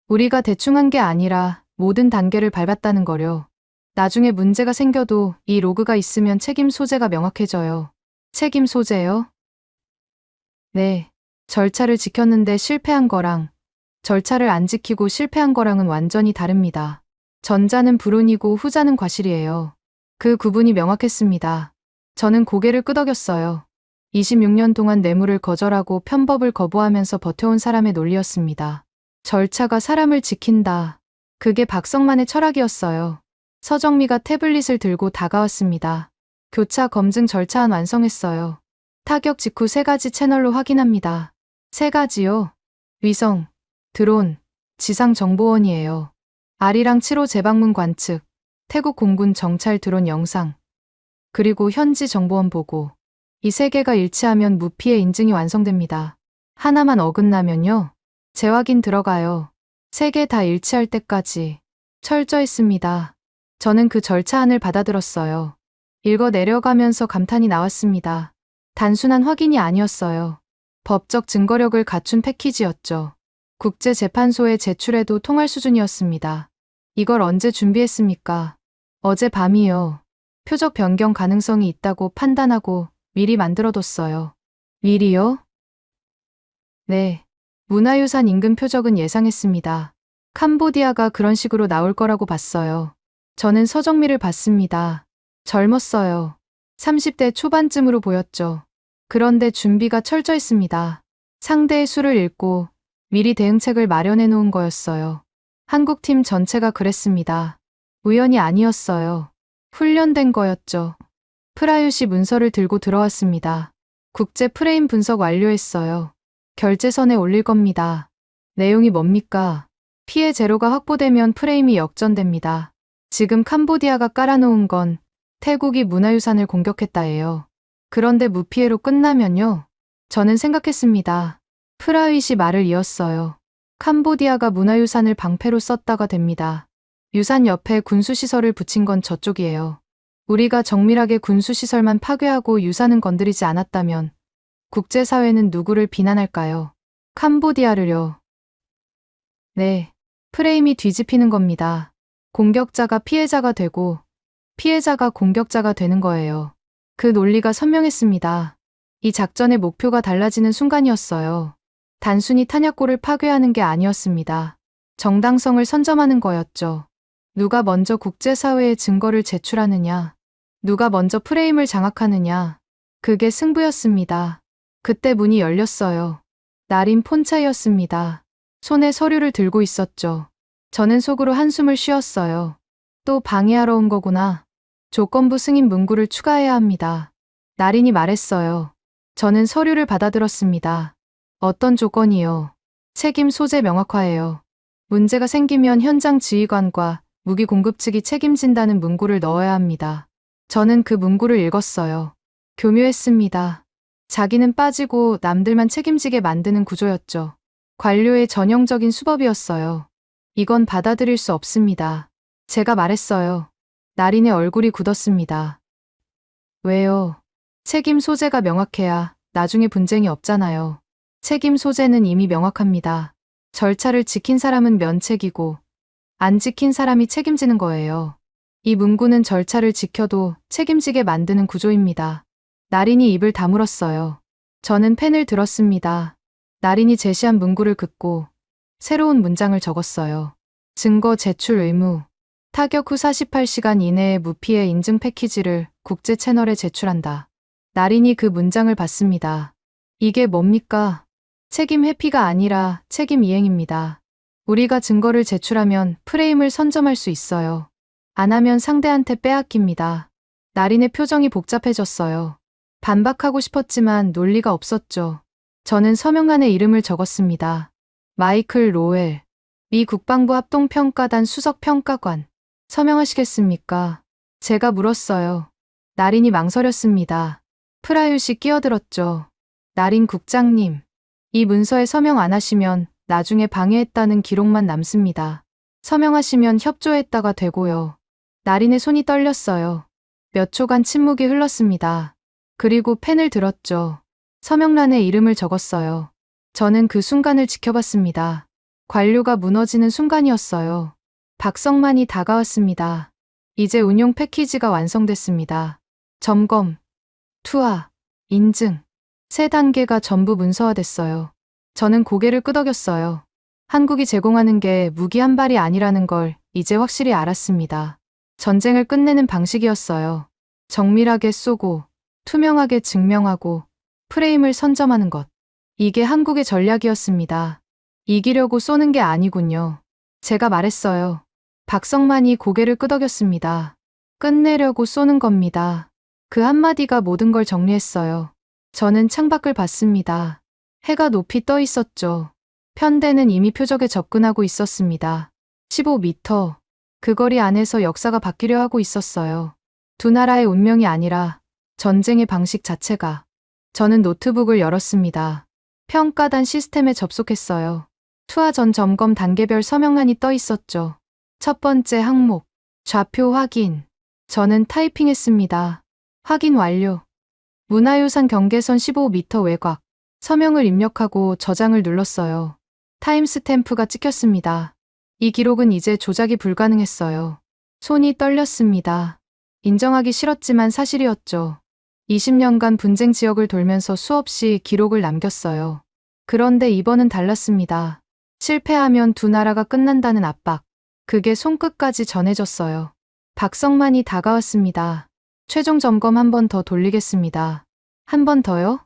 우리가 대충 한 게 아니라 모든 단계를 밟았다는 거려. 나중에 문제가 생겨도 이 로그가 있으면 책임 소재가 명확해져요. 책임 소재요? 네. 절차를 지켰는데 실패한 거랑 절차를 안 지키고 실패한 거랑은 완전히 다릅니다. 전자는 불운이고 후자는 과실이에요. 그 구분이 명확했습니다. 저는 고개를 끄덕였어요. 26년 동안 뇌물을 거절하고 편법을 거부하면서 버텨온 사람의 논리였습니다. 절차가 사람을 지킨다. 그게 박성만의 철학이었어요. 서정미가 태블릿을 들고 다가왔습니다. 교차 검증 절차안 완성했어요. 타격 직후 3가지 채널로 확인합니다. 3가지요? 위성, 드론, 지상정보원이에요. 아리랑 7호 재방문 관측, 태국 공군 정찰 드론 영상, 그리고 현지 정보원 보고. 이 3개가 일치하면 무피해 인증이 완성됩니다. 하나만 어긋나면요? 재확인 들어가요. 3개 다 일치할 때까지. 철저했습니다. 저는 그 절차안을 받아들었어요. 읽어 내려가면서 감탄이 나왔습니다. 단순한 확인이 아니었어요. 법적 증거력을 갖춘 패키지였죠. 국제재판소에 제출해도 통할 수준이었습니다. 이걸 언제 준비했습니까? 어제 밤이요. 표적 변경 가능성이 있다고 판단하고 미리 만들어뒀어요. 미리요? 네. 문화유산 인근 표적은 예상했습니다. 캄보디아가 그런 식으로 나올 거라고 봤어요. 저는 서정미를 봤습니다. 젊었어요. 30대 초반쯤으로 보였죠. 그런데 준비가 철저했습니다. 상대의 수를 읽고 미리 대응책을 마련해 놓은 거였어요. 한국팀 전체가 그랬습니다. 우연이 아니었어요. 훈련된 거였죠. 프라이빗 문서를 들고 들어왔습니다. 국제 프레임 분석 완료했어요. 결제선에 올릴 겁니다. 내용이 뭡니까? 피해 제로가 확보되면 프레임이 역전됩니다. 지금 캄보디아가 깔아놓은 건 태국이 문화유산을 공격했다예요. 그런데 무피해로 끝나면요? 저는 생각했습니다. 프라이빗이 말을 이었어요. 캄보디아가 문화유산을 방패로 썼다가 됩니다. 유산 옆에 군수시설을 붙인 건 저쪽이에요. 우리가 정밀하게 군수시설만 파괴하고 유산은 건드리지 않았다면 국제사회는 누구를 비난할까요? 캄보디아를요. 네, 프레임이 뒤집히는 겁니다. 공격자가 피해자가 되고 피해자가 공격자가 되는 거예요. 그 논리가 선명했습니다. 이 작전의 목표가 달라지는 순간이었어요. 단순히 탄약고를 파괴하는 게 아니었습니다. 정당성을 선점하는 거였죠. 누가 먼저 국제사회에 증거를 제출하느냐, 누가 먼저 프레임을 장악하느냐, 그게 승부였습니다. 그때 문이 열렸어요. 나린 폰차이였습니다. 손에 서류를 들고 있었죠. 저는 속으로 한숨을 쉬었어요. 또 방해하러 온 거구나. 조건부 승인 문구를 추가해야 합니다. 나린이 말했어요. 저는 서류를 받아들었습니다. 어떤 조건이요? 책임 소재 명확화예요. 문제가 생기면 현장 지휘관과 무기 공급 측이 책임진다는 문구를 넣어야 합니다. 저는 그 문구를 읽었어요. 교묘했습니다. 자기는 빠지고 남들만 책임지게 만드는 구조였죠. 관료의 전형적인 수법이었어요. 이건 받아들일 수 없습니다. 제가 말했어요. 나린의 얼굴이 굳었습니다. 왜요? 책임 소재가 명확해야 나중에 분쟁이 없잖아요. 책임 소재는 이미 명확합니다. 절차를 지킨 사람은 면책이고 안 지킨 사람이 책임지는 거예요. 이 문구는 절차를 지켜도 책임지게 만드는 구조입니다. 나린이 입을 다물었어요. 저는 펜을 들었습니다. 나린이 제시한 문구를 긋고 새로운 문장을 적었어요. 증거 제출 의무. 타격 후 48시간 이내에 무피해 인증 패키지를 국제 채널에 제출한다. 나린이 그 문장을 봤습니다. 이게 뭡니까? 책임 회피가 아니라 책임 이행입니다. 우리가 증거를 제출하면 프레임을 선점할 수 있어요. 안 하면 상대한테 빼앗깁니다. 나린의 표정이 복잡해졌어요. 반박하고 싶었지만 논리가 없었죠. 저는 서명란에 이름을 적었습니다. 마이클 로웰, 미 국방부 합동평가단 수석평가관. 서명하시겠습니까? 제가 물었어요. 나린이 망설였습니다. 프라윕이 끼어들었죠. 나린 국장님, 이 문서에 서명 안 하시면 나중에 방해했다는 기록만 남습니다. 서명하시면 협조했다가 되고요. 나린의 손이 떨렸어요. 몇 초간 침묵이 흘렀습니다. 그리고 펜을 들었죠. 서명란에 이름을 적었어요. 저는 그 순간을 지켜봤습니다. 관료가 무너지는 순간이었어요. 박성만이 다가왔습니다. 이제 운용 패키지가 완성됐습니다. 점검, 투하, 인증. 3단계가 전부 문서화됐어요. 저는 고개를 끄덕였어요. 한국이 제공하는 게 무기 한 발이 아니라는 걸 이제 확실히 알았습니다. 전쟁을 끝내는 방식이었어요. 정밀하게 쏘고, 투명하게 증명하고, 프레임을 선점하는 것. 이게 한국의 전략이었습니다. 이기려고 쏘는 게 아니군요. 제가 말했어요. 박성만이 고개를 끄덕였습니다. 끝내려고 쏘는 겁니다. 그 한마디가 모든 걸 정리했어요. 저는 창밖을 봤습니다. 해가 높이 떠 있었죠. 편대는 이미 표적에 접근하고 있었습니다. 15m. 그 거리 안에서 역사가 바뀌려 하고 있었어요. 두 나라의 운명이 아니라 전쟁의 방식 자체가. 저는 노트북을 열었습니다. 평가단 시스템에 접속했어요. 투하 전 점검 단계별 서명란이 떠 있었죠. 첫 번째 항목, 좌표 확인. 저는 타이핑했습니다. 확인 완료. 문화유산 경계선 15m 외곽. 서명을 입력하고 저장을 눌렀어요. 타임스탬프가 찍혔습니다. 이 기록은 이제 조작이 불가능했어요. 손이 떨렸습니다. 인정하기 싫었지만 사실이었죠. 20년간 분쟁 지역을 돌면서 수없이 기록을 남겼어요. 그런데 이번은 달랐습니다. 실패하면 두 나라가 끝난다는 압박. 그게 손끝까지 전해졌어요. 박성만이 다가왔습니다. 최종 점검 한 번 더 돌리겠습니다. 한 번 더요?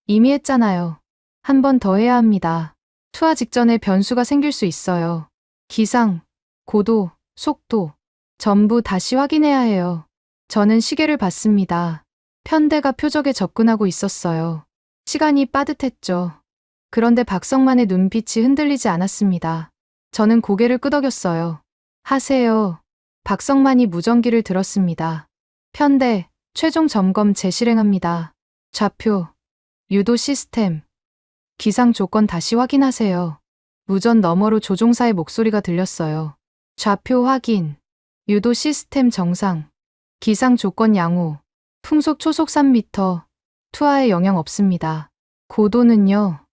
이미 했잖아요. 한 번 더 해야 합니다. 투하 직전에 변수가 생길 수 있어요. 기상, 고도, 속도, 전부 다시 확인해야 해요. 저는 시계를 봤습니다. 편대가 표적에 접근하고 있었어요. 시간이 빠듯했죠. 그런데 박성만의 눈빛이 흔들리지 않았습니다. 저는 고개를 끄덕였어요. 하세요. 박성만이 무전기를 들었습니다. 편대, 최종 점검 재실행합니다. 좌표, 유도 시스템, 기상 조건 다시 확인하세요. 무전 너머로 조종사의 목소리가 들렸어요. 좌표 확인, 유도 시스템 정상, 기상 조건 양호, 풍속 초속 3m, 투하에 영향 없습니다. 고도는요?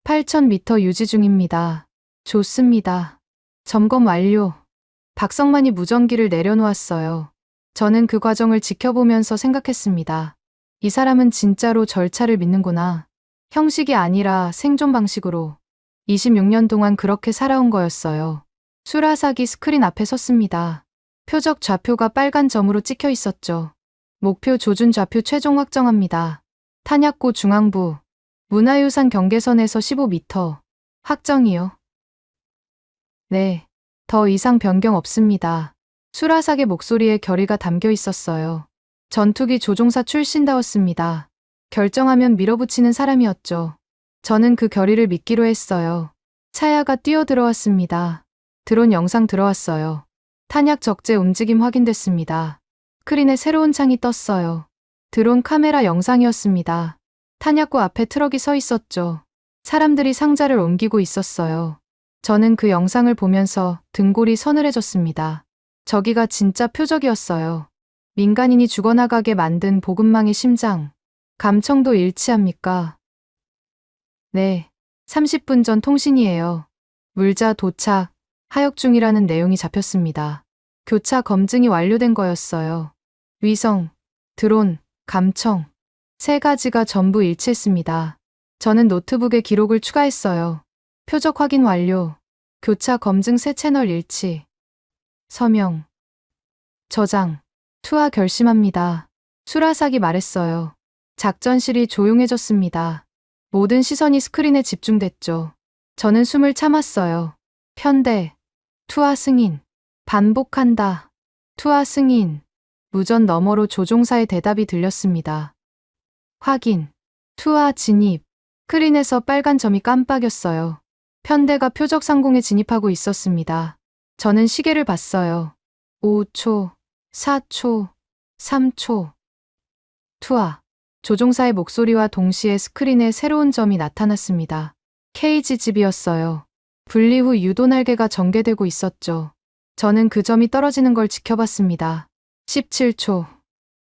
8,000m 유지 중입니다. 좋습니다. 점검 완료. 박성만이 무전기를 내려놓았어요. 저는 그 과정을 지켜보면서 생각했습니다. 이 사람은 진짜로 절차를 믿는구나. 형식이 아니라 생존 방식으로. 26년 동안 그렇게 살아온 거였어요. 수라사기 스크린 앞에 섰습니다. 표적 좌표가 빨간 점으로 찍혀 있었죠. 목표 조준 좌표 최종 확정합니다. 탄약고 중앙부. 문화유산 경계선에서 15m. 확정이요. 네. 더 이상 변경 없습니다. 수라삭의 목소리에 결의가 담겨 있었어요. 전투기 조종사 출신다웠습니다. 결정하면 밀어붙이는 사람이었죠. 저는 그 결의를 믿기로 했어요. 차야가 뛰어들어왔습니다. 드론 영상 들어왔어요. 탄약 적재 움직임 확인됐습니다. 스크린에 새로운 창이 떴어요. 드론 카메라 영상이었습니다. 탄약고 앞에 트럭이 서 있었죠. 사람들이 상자를 옮기고 있었어요. 저는 그 영상을 보면서 등골이 서늘해졌습니다. 저기가 진짜 표적이었어요. 민간인이 죽어나가게 만든 보급망의 심장. 감청도 일치합니까? 네. 30분 전 통신이에요. 물자 도착, 하역 중이라는 내용이 잡혔습니다. 교차 검증이 완료된 거였어요. 위성, 드론, 감청. 3가지가 전부 일치했습니다. 저는 노트북에 기록을 추가했어요. 표적 확인 완료. 교차 검증 새 채널 일치. 서명. 저장. 투하 결심합니다. 수라삭이 말했어요. 작전실이 조용해졌습니다. 모든 시선이 스크린에 집중됐죠. 저는 숨을 참았어요. 편대, 투하 승인, 반복한다, 투하 승인. 무전 너머로 조종사의 대답이 들렸습니다. 확인, 투하 진입. 스크린에서 빨간 점이 깜빡였어요. 편대가 표적 상공에 진입하고 있었습니다. 저는 시계를 봤어요. 5초, 4초, 3초. 투하. 조종사의 목소리와 동시에 스크린에 새로운 점이 나타났습니다. 케이지 집이었어요. 분리 후 유도 날개가 전개되고 있었죠. 저는 그 점이 떨어지는 걸 지켜봤습니다. 17초.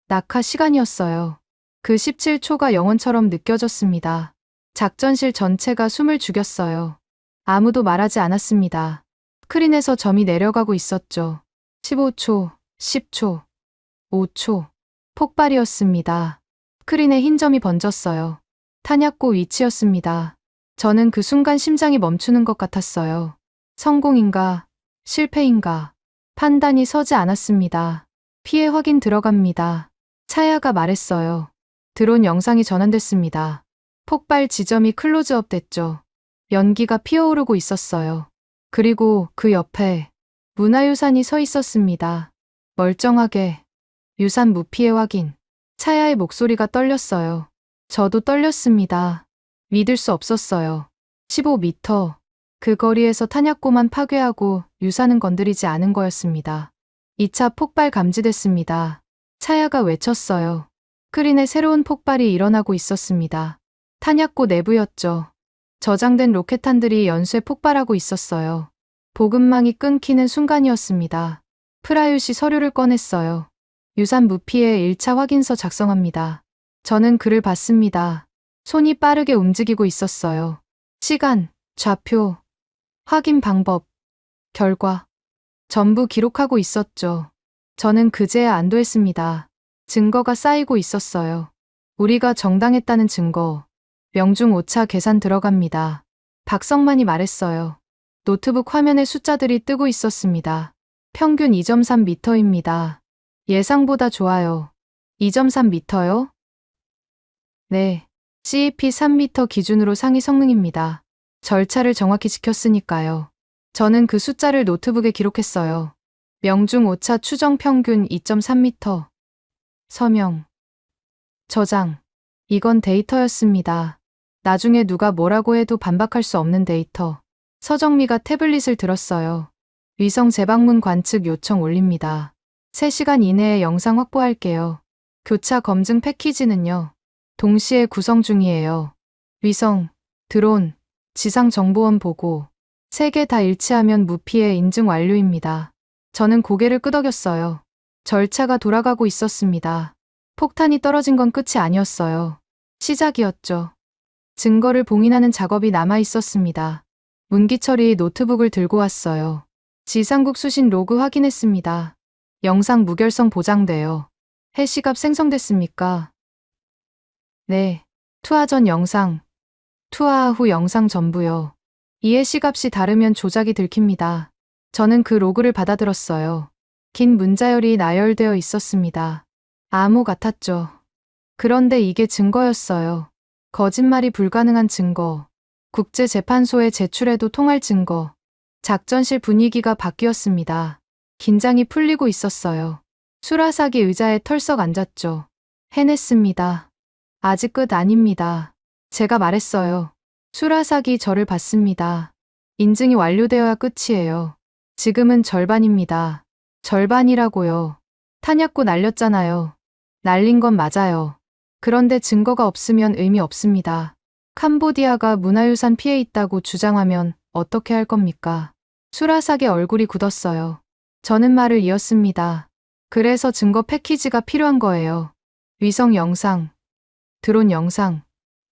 낙하 시간이었어요. 그 17초가 영원처럼 느껴졌습니다. 작전실 전체가 숨을 죽였어요. 아무도 말하지 않았습니다. 스크린에서 점이 내려가고 있었죠. 15초, 10초, 5초. 폭발이었습니다. 스크린에 흰 점이 번졌어요. 탄약고 위치였습니다. 저는 그 순간 심장이 멈추는 것 같았어요. 성공인가, 실패인가, 판단이 서지 않았습니다. 피해 확인 들어갑니다. 차야가 말했어요. 드론 영상이 전환됐습니다. 폭발 지점이 클로즈업 됐죠. 연기가 피어오르고 있었어요. 그리고 그 옆에 문화유산이 서 있었습니다. 멀쩡하게. 유산 무피해 확인. 차야의 목소리가 떨렸어요. 저도 떨렸습니다. 믿을 수 없었어요. 15m. 그 거리에서 탄약고만 파괴하고 유산은 건드리지 않은 거였습니다. 2차 폭발 감지됐습니다. 차야가 외쳤어요. 스크린에 새로운 폭발이 일어나고 있었습니다. 탄약고 내부였죠. 저장된 로켓탄들이 연쇄 폭발하고 있었어요. 보급망이 끊기는 순간이었습니다. 프라윕이 서류를 꺼냈어요. 유산 무피해 1차 확인서 작성합니다. 저는 글을 봤습니다. 손이 빠르게 움직이고 있었어요. 시간, 좌표, 확인 방법, 결과. 전부 기록하고 있었죠. 저는 그제야 안도했습니다. 증거가 쌓이고 있었어요. 우리가 정당했다는 증거. 명중 오차 계산 들어갑니다. 박성만이 말했어요. 노트북 화면에 숫자들이 뜨고 있었습니다. 평균 2.3m입니다. 예상보다 좋아요. 2.3m요? 네. CEP 3m 기준으로 상위 성능입니다. 절차를 정확히 지켰으니까요. 저는 그 숫자를 노트북에 기록했어요. 명중 오차 추정 평균 2.3m. 서명. 저장. 이건 데이터였습니다. 나중에 누가 뭐라고 해도 반박할 수 없는 데이터. 서정미가 태블릿을 들었어요. 위성 재방문 관측 요청 올립니다. 3시간 이내에 영상 확보할게요. 교차 검증 패키지는요. 동시에 구성 중이에요. 위성, 드론, 지상정보원 보고. 3개 다 일치하면 무피해 인증 완료입니다. 저는 고개를 끄덕였어요. 절차가 돌아가고 있었습니다. 폭탄이 떨어진 건 끝이 아니었어요. 시작이었죠. 증거를 봉인하는 작업이 남아 있었습니다. 문기철이 노트북을 들고 왔어요. 지상국 수신 로그 확인했습니다. 영상 무결성 보장돼요. 해시값 생성됐습니까? 네. 투하 전 영상, 투하 후 영상 전부요. 이 해시값이 다르면 조작이 들킵니다. 저는 그 로그를 받아들었어요. 긴 문자열이 나열되어 있었습니다. 암호 같았죠. 그런데 이게 증거였어요. 거짓말이 불가능한 증거. 국제재판소에 제출해도 통할 증거. 작전실 분위기가 바뀌었습니다. 긴장이 풀리고 있었어요. 수라사기 의자에 털썩 앉았죠. 해냈습니다. 아직 끝 아닙니다. 제가 말했어요. 수라사기 저를 봤습니다. 인증이 완료되어야 끝이에요. 지금은 절반입니다. 절반이라고요. 탄약고 날렸잖아요. 날린 건 맞아요. 그런데 증거가 없으면 의미 없습니다. 캄보디아가 문화유산 피해 있다고 주장하면 어떻게 할 겁니까? 수라삭의 얼굴이 굳었어요. 저는 말을 이었습니다. 그래서 증거 패키지가 필요한 거예요. 위성 영상, 드론 영상,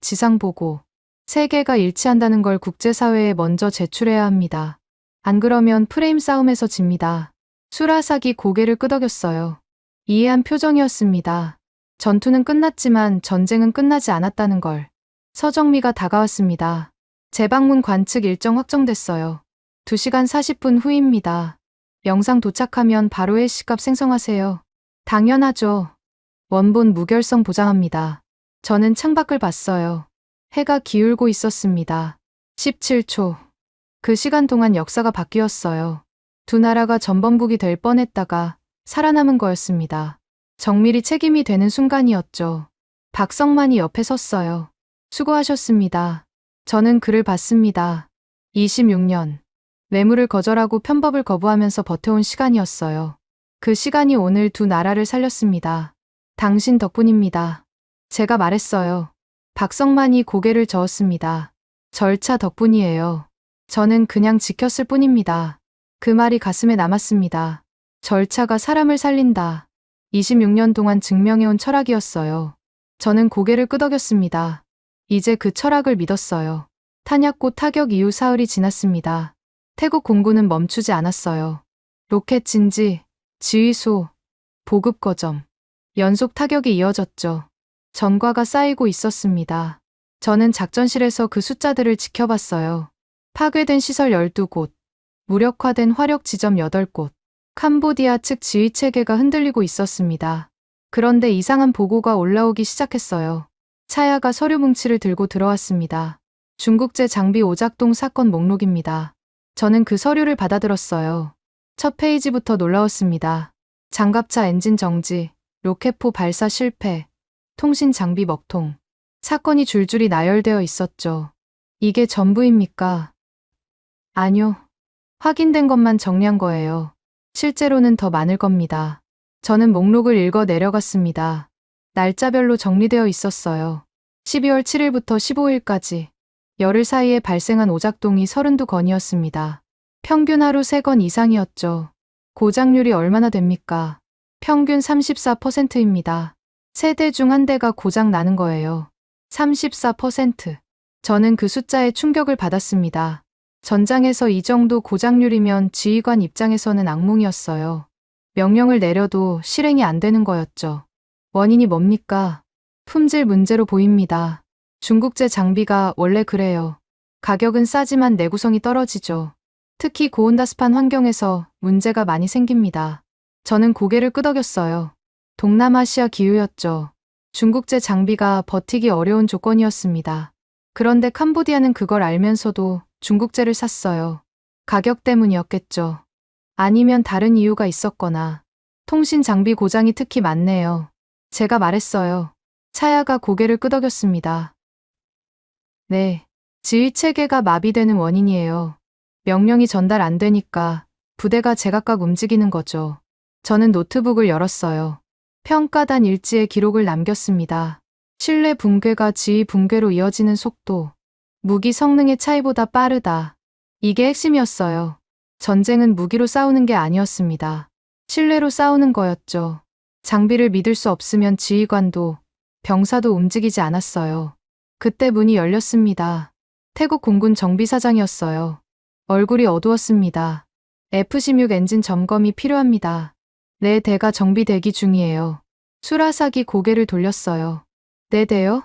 지상 보고. 3개가 일치한다는 걸 국제사회에 먼저 제출해야 합니다. 안 그러면 프레임 싸움에서 집니다. 수라삭이 고개를 끄덕였어요. 이해한 표정이었습니다. 전투는 끝났지만 전쟁은 끝나지 않았다는 걸. 서정미가 다가왔습니다. 재방문 관측 일정 확정됐어요. 2시간 40분 후입니다. 영상 도착하면 바로 해시값 생성하세요. 당연하죠. 원본 무결성 보장합니다. 저는 창밖을 봤어요. 해가 기울고 있었습니다. 17초. 그 시간 동안 역사가 바뀌었어요. 두 나라가 전범국이 될 뻔했다가 살아남은 거였습니다. 정밀이 책임이 되는 순간이었죠. 박성만이 옆에 섰어요. 수고하셨습니다. 저는 그를 봤습니다. 26년. 뇌물을 거절하고 편법을 거부하면서 버텨온 시간이었어요. 그 시간이 오늘 두 나라를 살렸습니다. 당신 덕분입니다. 제가 말했어요. 박성만이 고개를 저었습니다. 절차 덕분이에요. 저는 그냥 지켰을 뿐입니다. 그 말이 가슴에 남았습니다. 절차가 사람을 살린다. 26년 동안 증명해온 철학이었어요. 저는 고개를 끄덕였습니다. 이제 그 철학을 믿었어요. 탄약고 타격 이후 사흘이 지났습니다. 태국 공군은 멈추지 않았어요. 로켓 진지, 지휘소, 보급 거점, 연속 타격이 이어졌죠. 전과가 쌓이고 있었습니다. 저는 작전실에서 그 숫자들을 지켜봤어요. 파괴된 시설 12곳, 무력화된 화력 지점 8곳, 캄보디아 측 지휘 체계가 흔들리고 있었습니다. 그런데 이상한 보고가 올라오기 시작했어요. 차야가 서류 뭉치를 들고 들어왔습니다. 중국제 장비 오작동 사건 목록입니다. 저는 그 서류를 받아들었어요. 첫 페이지부터 놀라웠습니다. 장갑차 엔진 정지, 로켓포 발사 실패, 통신 장비 먹통. 사건이 줄줄이 나열되어 있었죠. 이게 전부입니까? 아니요. 확인된 것만 정리한 거예요. 실제로는 더 많을 겁니다. 저는 목록을 읽어 내려갔습니다. 날짜별로 정리되어 있었어요. 12월 7일부터 15일까지 열흘 사이에 발생한 오작동이 32건이었습니다. 평균 하루 3건 이상이었죠. 고장률이 얼마나 됩니까? 평균 34%입니다. 3대 중 1대가 고장 나는 거예요. 34%. 저는 그 숫자에 충격을 받았습니다. 전장에서 이 정도 고장률이면 지휘관 입장에서는 악몽이었어요. 명령을 내려도 실행이 안 되는 거였죠. 원인이 뭡니까? 품질 문제로 보입니다. 중국제 장비가 원래 그래요. 가격은 싸지만 내구성이 떨어지죠. 특히 고온다습한 환경에서 문제가 많이 생깁니다. 저는 고개를 끄덕였어요. 동남아시아 기후였죠. 중국제 장비가 버티기 어려운 조건이었습니다. 그런데 캄보디아는 그걸 알면서도 중국제를 샀어요. 가격 때문이었겠죠. 아니면 다른 이유가 있었거나. 통신 장비 고장이 특히 많네요. 제가 말했어요. 차야가 고개를 끄덕였습니다. 네, 지휘 체계가 마비되는 원인이에요. 명령이 전달 안 되니까 부대가 제각각 움직이는 거죠. 저는 노트북을 열었어요. 평가단 일지에 기록을 남겼습니다. 신뢰 붕괴가 지휘 붕괴로 이어지는 속도, 무기 성능의 차이보다 빠르다. 이게 핵심이었어요. 전쟁은 무기로 싸우는 게 아니었습니다. 신뢰로 싸우는 거였죠. 장비를 믿을 수 없으면 지휘관도, 병사도 움직이지 않았어요. 그때 문이 열렸습니다. 태국 공군 정비사장이었어요. 얼굴이 어두웠습니다. F-16 엔진 점검이 필요합니다. 네 대가 정비 대기 중이에요. 수라삭이 고개를 돌렸어요. 네 대요?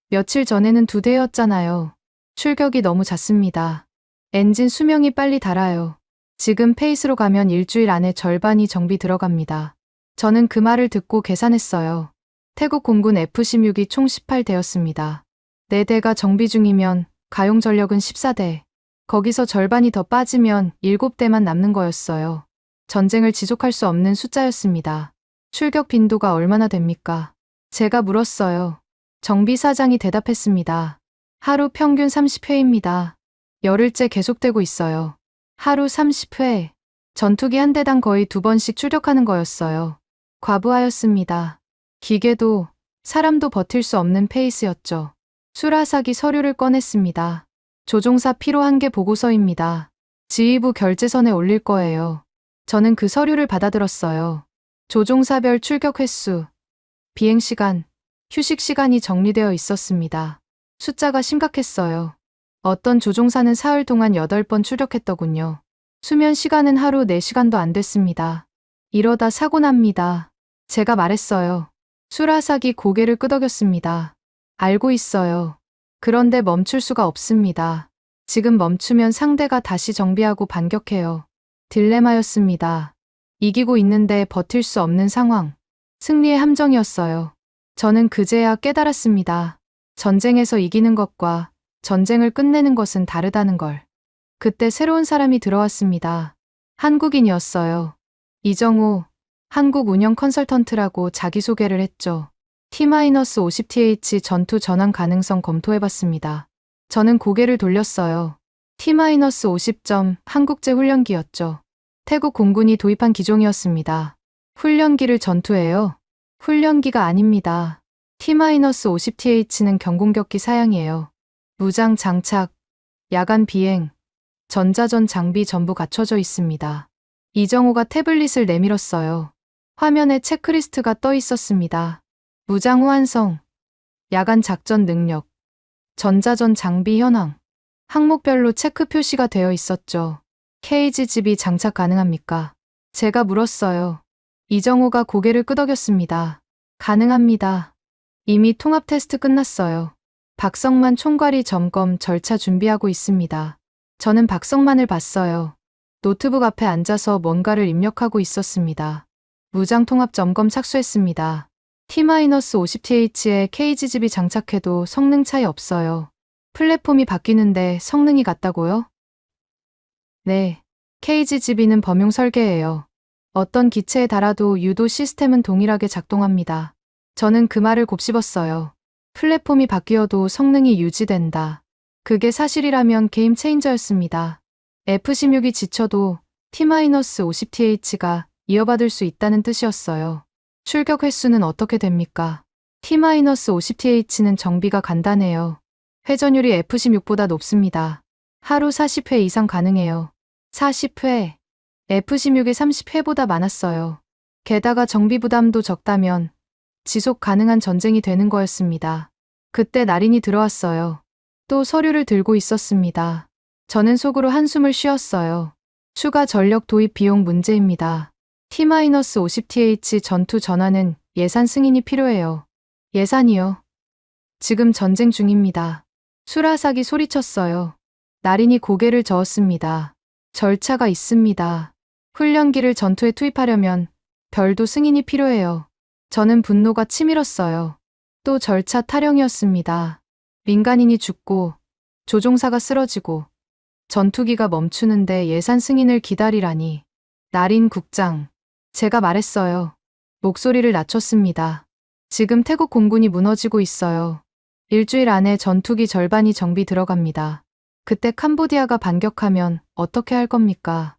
며칠 전에는 2대였잖아요. 출격이 너무 잦습니다. 엔진 수명이 빨리 닳아요. 지금 페이스로 가면 일주일 안에 절반이 정비 들어갑니다. 저는 그 말을 듣고 계산했어요. 태국 공군 F-16이 총 18대였습니다. 4대가 정비 중이면 가용 전력은 14대. 거기서 절반이 더 빠지면 7대만 남는 거였어요. 전쟁을 지속할 수 없는 숫자였습니다. 출격 빈도가 얼마나 됩니까? 제가 물었어요. 정비사장이 대답했습니다. 하루 평균 30회입니다. 열흘째 계속되고 있어요. 하루 30회. 전투기 한 대당 거의 2번씩 출격하는 거였어요. 과부하였습니다. 기계도 사람도 버틸 수 없는 페이스였죠. 수라삭이 서류를 꺼냈습니다. 조종사 피로 한계 보고서입니다. 지휘부 결제선에 올릴 거예요. 저는 그 서류를 받아들었어요. 조종사별 출격 횟수, 비행시간, 휴식시간이 정리되어 있었습니다. 숫자가 심각했어요. 어떤 조종사는 사흘 동안 8번 출격했더군요. 수면 시간은 하루 4시간도 안 됐습니다. 이러다 사고 납니다. 제가 말했어요. 수라삭이 고개를 끄덕였습니다. 알고 있어요. 그런데 멈출 수가 없습니다. 지금 멈추면 상대가 다시 정비하고 반격해요. 딜레마였습니다. 이기고 있는데 버틸 수 없는 상황. 승리의 함정이었어요. 저는 그제야 깨달았습니다. 전쟁에서 이기는 것과 전쟁을 끝내는 것은 다르다는 걸. 그때 새로운 사람이 들어왔습니다. 한국인이었어요. 이정우, 한국 운영 컨설턴트라고 자기소개를 했죠. T-50th 전투 전환 가능성 검토해봤습니다. 저는 고개를 돌렸어요. T-50점 한국제 훈련기였죠. 태국 공군이 도입한 기종이었습니다. 훈련기를 전투해요? 훈련기가 아닙니다. T-50th는 경공격기 사양이에요. 무장 장착, 야간 비행, 전자전 장비 전부 갖춰져 있습니다. 이정호가 태블릿을 내밀었어요. 화면에 체크리스트가 떠 있었습니다. 무장 후 완성, 야간 작전 능력, 전자전 장비 현황, 항목별로 체크 표시가 되어 있었죠. KGGB 장착 가능합니까? 제가 물었어요. 이정호가 고개를 끄덕였습니다. 가능합니다. 이미 통합 테스트 끝났어요. 박성만 총괄이 점검 절차 준비하고 있습니다. 저는 박성만을 봤어요. 노트북 앞에 앉아서 뭔가를 입력하고 있었습니다. 무장 통합 점검 착수했습니다. T-50th에 KGGB 장착해도 성능 차이 없어요. 플랫폼이 바뀌는데 성능이 같다고요? 네. KGGB는 범용 설계예요. 어떤 기체에 달아도 유도 시스템은 동일하게 작동합니다. 저는 그 말을 곱씹었어요. 플랫폼이 바뀌어도 성능이 유지된다. 그게 사실이라면 게임 체인저였습니다. F-16이 지쳐도 T-50th가 이어받을 수 있다는 뜻이었어요. 출격 횟수는 어떻게 됩니까? T-50th는 정비가 간단해요. 회전율이 F-16보다 높습니다. 하루 40회 이상 가능해요. 40회. F-16의 30회보다 많았어요. 게다가 정비 부담도 적다면 지속 가능한 전쟁이 되는 거였습니다. 그때 나린이 들어왔어요. 또 서류를 들고 있었습니다. 저는 속으로 한숨을 쉬었어요. 추가 전력 도입 비용 문제입니다. T-50th 전투 전환은 예산 승인이 필요해요. 예산이요? 지금 전쟁 중입니다. 수라삭이 소리쳤어요. 나린이 고개를 저었습니다. 절차가 있습니다. 훈련기를 전투에 투입하려면 별도 승인이 필요해요. 저는 분노가 치밀었어요. 또 절차 타령이었습니다. 민간인이 죽고 조종사가 쓰러지고 전투기가 멈추는데 예산 승인을 기다리라니. 나린 국장. 제가 말했어요. 목소리를 낮췄습니다. 지금 태국 공군이 무너지고 있어요. 일주일 안에 전투기 절반이 정비 들어갑니다. 그때 캄보디아가 반격하면 어떻게 할 겁니까?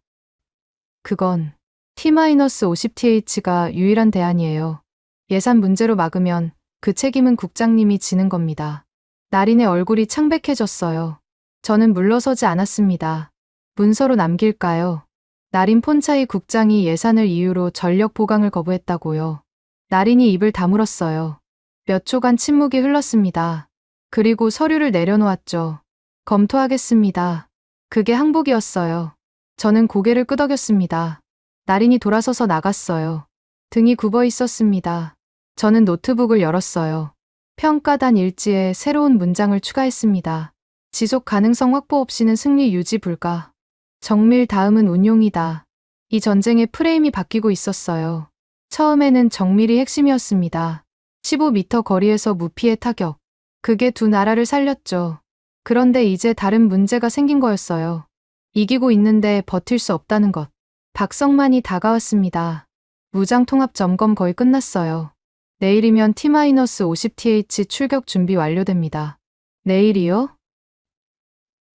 그건 T-50th가 유일한 대안이에요. 예산 문제로 막으면 그 책임은 국장님이 지는 겁니다. 나린의 얼굴이 창백해졌어요. 저는 물러서지 않았습니다. 문서로 남길까요? 나린 폰차이 국장이 예산을 이유로 전력 보강을 거부했다고요. 나린이 입을 다물었어요. 몇 초간 침묵이 흘렀습니다. 그리고 서류를 내려놓았죠. 검토하겠습니다. 그게 항복이었어요. 저는 고개를 끄덕였습니다. 나린이 돌아서서 나갔어요. 등이 굽어 있었습니다. 저는 노트북을 열었어요. 평가단 일지에 새로운 문장을 추가했습니다. 지속 가능성 확보 없이는 승리 유지 불가. 정밀 다음은 운용이다. 이 전쟁의 프레임이 바뀌고 있었어요. 처음에는 정밀이 핵심이었습니다. 15m 거리에서 무피해 타격. 그게 두 나라를 살렸죠. 그런데 이제 다른 문제가 생긴 거였어요. 이기고 있는데 버틸 수 없다는 것. 박성만이 다가왔습니다. 무장 통합 점검 거의 끝났어요. 내일이면 T-50th 출격 준비 완료됩니다. 내일이요?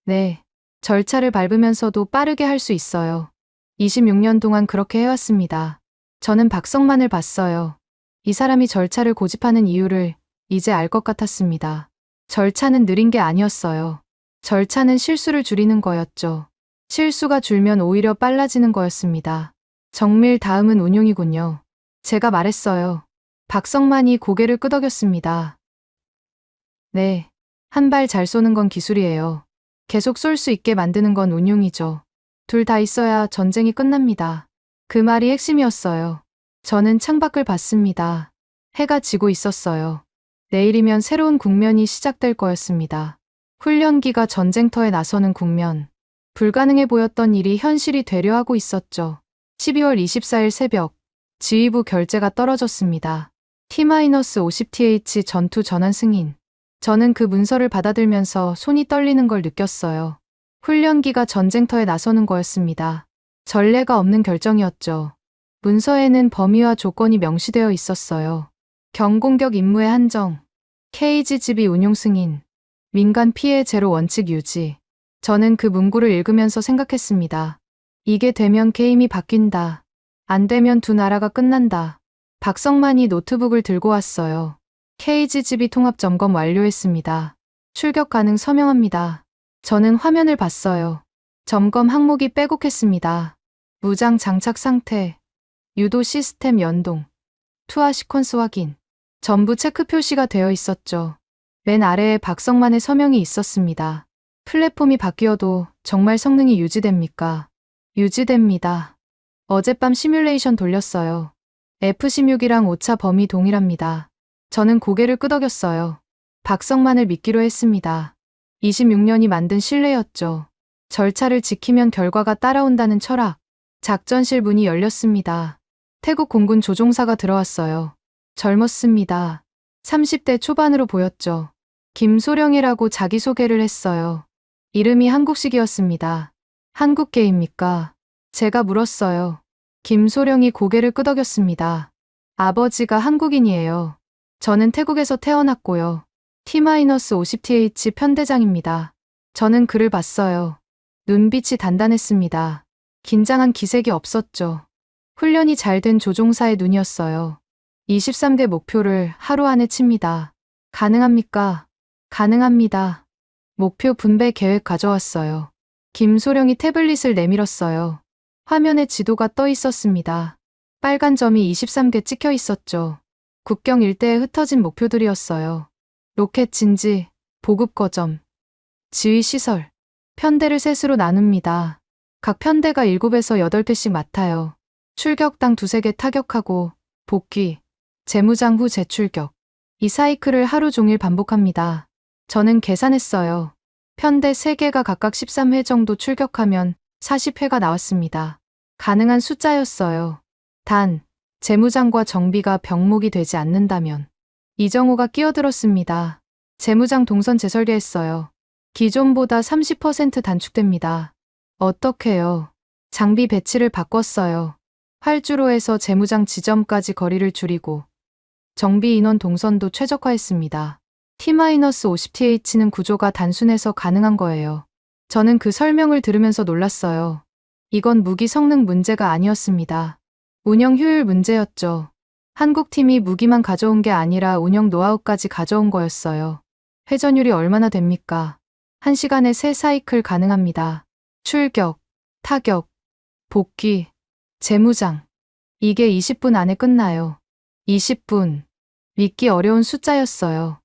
네. 절차를 밟으면서도 빠르게 할 수 있어요. 26년 동안 그렇게 해왔습니다. 저는 박성만을 봤어요. 이 사람이 절차를 고집하는 이유를 이제 알 것 같았습니다. 절차는 느린 게 아니었어요. 절차는 실수를 줄이는 거였죠. 실수가 줄면 오히려 빨라지는 거였습니다. 정밀 다음은 운용이군요. 제가 말했어요. 박성만이 고개를 끄덕였습니다. 네. 한 발 잘 쏘는 건 기술이에요. 계속 쏠 수 있게 만드는 건 운용이죠. 둘 다 있어야 전쟁이 끝납니다. 그 말이 핵심이었어요. 저는 창밖을 봤습니다. 해가 지고 있었어요. 내일이면 새로운 국면이 시작될 거였습니다. 훈련기가 전쟁터에 나서는 국면. 불가능해 보였던 일이 현실이 되려 하고 있었죠. 12월 24일 새벽, 지휘부 결재가 떨어졌습니다. T-50th 전투 전환 승인. 저는 그 문서를 받아들면서 손이 떨리는 걸 느꼈어요. 훈련기가 전쟁터에 나서는 거였습니다. 전례가 없는 결정이었죠. 문서에는 범위와 조건이 명시되어 있었어요. 경공격 임무의 한정, KGGB 운용 승인, 민간 피해 제로 원칙 유지. 저는 그 문구를 읽으면서 생각했습니다. 이게 되면 게임이 바뀐다. 안 되면 두 나라가 끝난다. 박성만이 노트북을 들고 왔어요. KGGB 통합 점검 완료했습니다. 출격 가능 서명합니다. 저는 화면을 봤어요. 점검 항목이 빼곡했습니다. 무장 장착 상태, 유도 시스템 연동, 투하 시퀀스 확인. 전부 체크 표시가 되어 있었죠. 맨 아래에 박성만의 서명이 있었습니다. 플랫폼이 바뀌어도 정말 성능이 유지됩니까? 유지됩니다. 어젯밤 시뮬레이션 돌렸어요. F-16이랑 오차 범위 동일합니다. 저는 고개를 끄덕였어요. 박성만을 믿기로 했습니다. 26년이 만든 신뢰였죠. 절차를 지키면 결과가 따라온다는 철학. 작전실 문이 열렸습니다. 태국 공군 조종사가 들어왔어요. 젊었습니다. 30대 초반으로 보였죠. 김소령이라고 자기소개를 했어요. 이름이 한국식이었습니다. 한국계입니까? 제가 물었어요. 김소령이 고개를 끄덕였습니다. 아버지가 한국인이에요. 저는 태국에서 태어났고요. T-50th 편대장입니다. 저는 그를 봤어요. 눈빛이 단단했습니다. 긴장한 기색이 없었죠. 훈련이 잘 된 조종사의 눈이었어요. 23개 목표를 하루 안에 칩니다. 가능합니까? 가능합니다. 목표 분배 계획 가져왔어요. 김소령이 태블릿을 내밀었어요. 화면에 지도가 떠 있었습니다. 빨간 점이 23개 찍혀 있었죠. 국경 일대에 흩어진 목표들이었어요. 로켓 진지, 보급 거점, 지휘 시설, 편대를 셋으로 나눕니다. 각 편대가 7에서 8개씩 맡아요. 출격당 2~3개 타격하고 복귀, 재무장 후 재출격. 이 사이클을 하루 종일 반복합니다. 저는 계산했어요. 편대 3개가 각각 13회 정도 출격하면 40회가 나왔습니다. 가능한 숫자였어요. 단, 재무장과 정비가 병목이 되지 않는다면. 이정호가 끼어들었습니다. 재무장 동선 재설계했어요. 기존보다 30% 단축됩니다. 어떻게요? 장비 배치를 바꿨어요. 활주로에서 재무장 지점까지 거리를 줄이고 정비 인원 동선도 최적화했습니다. T-50th는 구조가 단순해서 가능한 거예요. 저는 그 설명을 들으면서 놀랐어요. 이건 무기 성능 문제가 아니었습니다. 운영 효율 문제였죠. 한국팀이 무기만 가져온 게 아니라 운영 노하우까지 가져온 거였어요. 회전율이 얼마나 됩니까? 1시간에 3사이클 가능합니다. 출격, 타격, 복귀, 재무장. 이게 20분 안에 끝나요. 20분. 믿기 어려운 숫자였어요.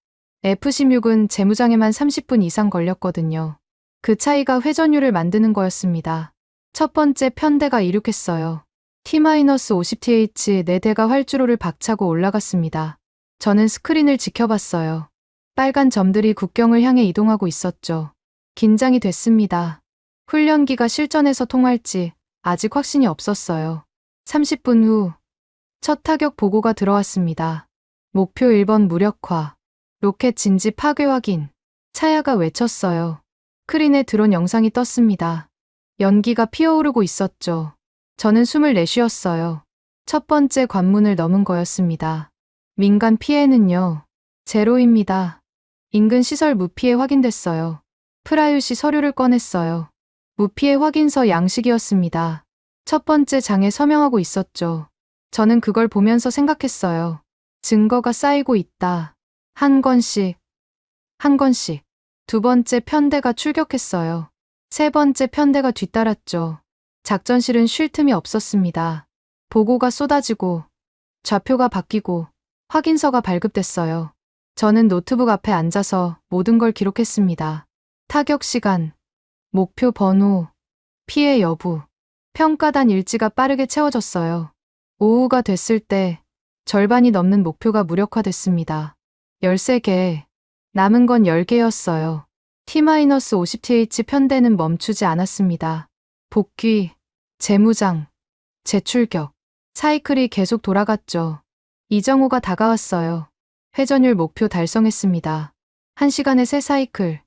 F-16은 재무장에만 30분 이상 걸렸거든요. 그 차이가 회전율을 만드는 거였습니다. 첫 번째 편대가 이륙했어요. T-50th 4대가 활주로를 박차고 올라갔습니다. 저는 스크린을 지켜봤어요. 빨간 점들이 국경을 향해 이동하고 있었죠. 긴장이 됐습니다. 훈련기가 실전에서 통할지 아직 확신이 없었어요. 30분 후, 첫 타격 보고가 들어왔습니다. 목표 1번 무력화, 로켓 진지 파괴 확인. 차야가 외쳤어요. 스크린에 드론 영상이 떴습니다. 연기가 피어오르고 있었죠. 저는 숨을 내쉬었어요. 첫 번째 관문을 넘은 거였습니다. 민간 피해는요, 제로입니다. 인근 시설 무피해 확인됐어요. 프라이빗이 서류를 꺼냈어요. 무피해 확인서 양식이었습니다. 첫 번째 장에 서명하고 있었죠. 저는 그걸 보면서 생각했어요. 증거가 쌓이고 있다. 한 건씩, 한 건씩. 두 번째 편대가 출격했어요. 세 번째 편대가 뒤따랐죠. 작전실은 쉴 틈이 없었습니다. 보고가 쏟아지고, 좌표가 바뀌고, 확인서가 발급됐어요. 저는 노트북 앞에 앉아서 모든 걸 기록했습니다. 타격 시간, 목표 번호, 피해 여부, 평가단 일지가 빠르게 채워졌어요. 오후가 됐을 때 절반이 넘는 목표가 무력화됐습니다. 13개, 남은 건 10개였어요. T-50th 편대는 멈추지 않았습니다. 복귀, 재무장, 재출격, 사이클이 계속 돌아갔죠. 이정호가 다가왔어요. 회전율 목표 달성했습니다. 1시간에 3사이클.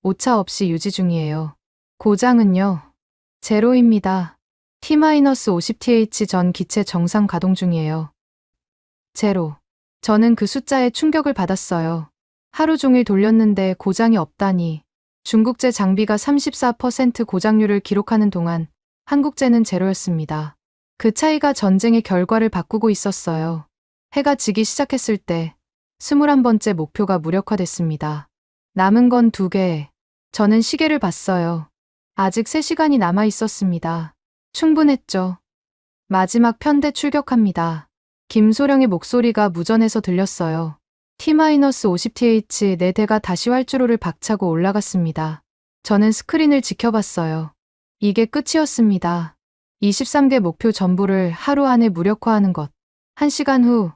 오차 없이 유지 중이에요. 고장은요? 제로입니다. T-50th 전 기체 정상 가동 중이에요. 제로. 저는 그 숫자에 충격을 받았어요. 하루 종일 돌렸는데 고장이 없다니. 중국제 장비가 34% 고장률을 기록하는 동안 한국제는 제로였습니다. 그 차이가 전쟁의 결과를 바꾸고 있었어요. 해가 지기 시작했을 때 21번째 목표가 무력화됐습니다. 남은 건 2개. 저는 시계를 봤어요. 아직 3시간이 남아 있었습니다. 충분했죠. 마지막 편대 출격합니다. 김소령의 목소리가 무전에서 들렸어요. T-50th 4대가 다시 활주로를 박차고 올라갔습니다. 저는 스크린을 지켜봤어요. 이게 끝이었습니다. 23개 목표 전부를 하루 안에 무력화하는 것. 1시간 후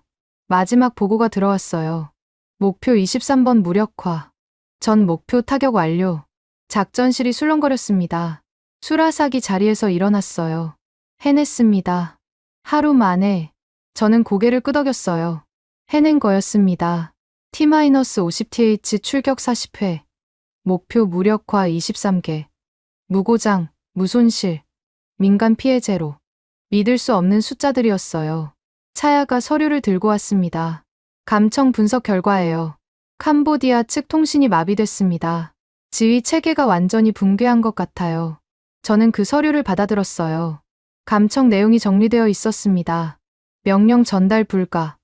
마지막 보고가 들어왔어요. 목표 23번 무력화. 전 목표 타격 완료. 작전실이 술렁거렸습니다. 수라사기 자리에서 일어났어요. 해냈습니다. 하루 만에 저는 고개를 끄덕였어요. 해낸 거였습니다. T-50th 출격 40회. 목표 무력화 23개. 무고장, 무손실, 민간 피해 제로. 믿을 수 없는 숫자들이었어요. 차야가 서류를 들고 왔습니다. 감청 분석 결과예요. 캄보디아 측 통신이 마비됐습니다. 지휘 체계가 완전히 붕괴한 것 같아요. 저는 그 서류를 받아들었어요. 감청 내용이 정리되어 있었습니다. 명령 전달 불가.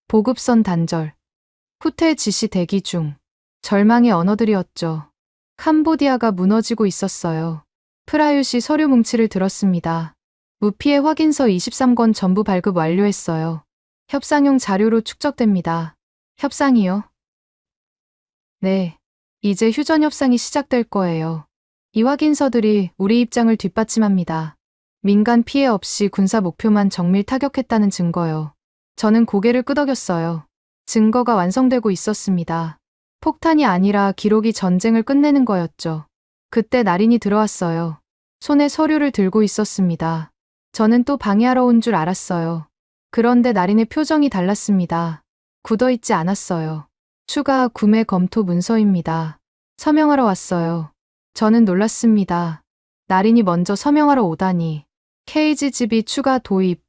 보급선 단절. 후퇴 지시 대기 중. 절망의 언어들이었죠. 캄보디아가 무너지고 있었어요. 프라유시 서류 뭉치를 들었습니다. 무피해 확인서 23건 전부 발급 완료했어요. 협상용 자료로 축적됩니다. 협상이요? 네. 이제 휴전 협상이 시작될 거예요. 이 확인서들이 우리 입장을 뒷받침합니다. 민간 피해 없이 군사 목표만 정밀 타격했다는 증거요. 저는 고개를 끄덕였어요. 증거가 완성되고 있었습니다. 폭탄이 아니라 기록이 전쟁을 끝내는 거였죠. 그때 나린이 들어왔어요. 손에 서류를 들고 있었습니다. 저는 또 방해하러 온 줄 알았어요. 그런데 나린의 표정이 달랐습니다. 굳어있지 않았어요. 추가 구매 검토 문서입니다. 서명하러 왔어요. 저는 놀랐습니다. 나린이 먼저 서명하러 오다니. KGGB 추가 도입,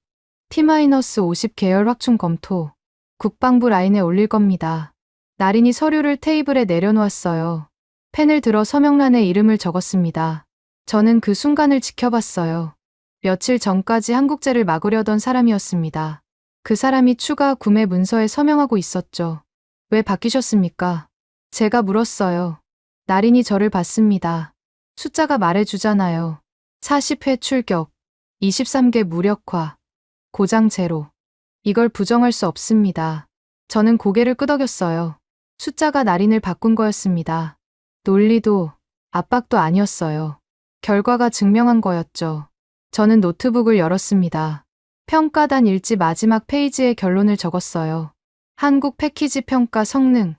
T-50 계열 확충 검토. 국방부 라인에 올릴 겁니다. 나린이 서류를 테이블에 내려놓았어요. 펜을 들어 서명란에 이름을 적었습니다. 저는 그 순간을 지켜봤어요. 며칠 전까지 한국제를 막으려던 사람이었습니다. 그 사람이 추가 구매 문서에 서명하고 있었죠. 왜 바뀌셨습니까? 제가 물었어요. 나린이 저를 봤습니다. 숫자가 말해주잖아요. 40회 출격, 23개 무력화, 고장 제로. 이걸 부정할 수 없습니다. 저는 고개를 끄덕였어요. 숫자가 나린을 바꾼 거였습니다. 논리도 압박도 아니었어요. 결과가 증명한 거였죠. 저는 노트북을 열었습니다. 평가단 일지 마지막 페이지에 결론을 적었어요. 한국 패키지 평가 성능,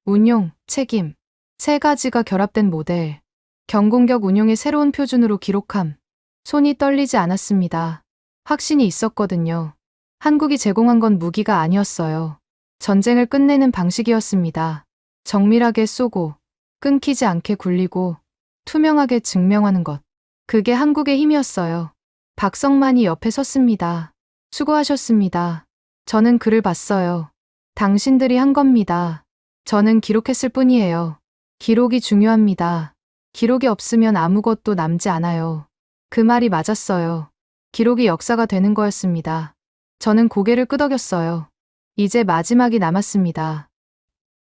운용, 책임. 3가지가 결합된 모델. 경공격 운용의 새로운 표준으로 기록함. 손이 떨리지 않았습니다. 확신이 있었거든요. 한국이 제공한 건 무기가 아니었어요. 전쟁을 끝내는 방식이었습니다. 정밀하게 쏘고, 끊기지 않게 굴리고, 투명하게 증명하는 것. 그게 한국의 힘이었어요. 박성만이 옆에 섰습니다. 수고하셨습니다. 저는 글을 봤어요. 당신들이 한 겁니다. 저는 기록했을 뿐이에요. 기록이 중요합니다. 기록이 없으면 아무것도 남지 않아요. 그 말이 맞았어요. 기록이 역사가 되는 거였습니다. 저는 고개를 끄덕였어요. 이제 마지막이 남았습니다.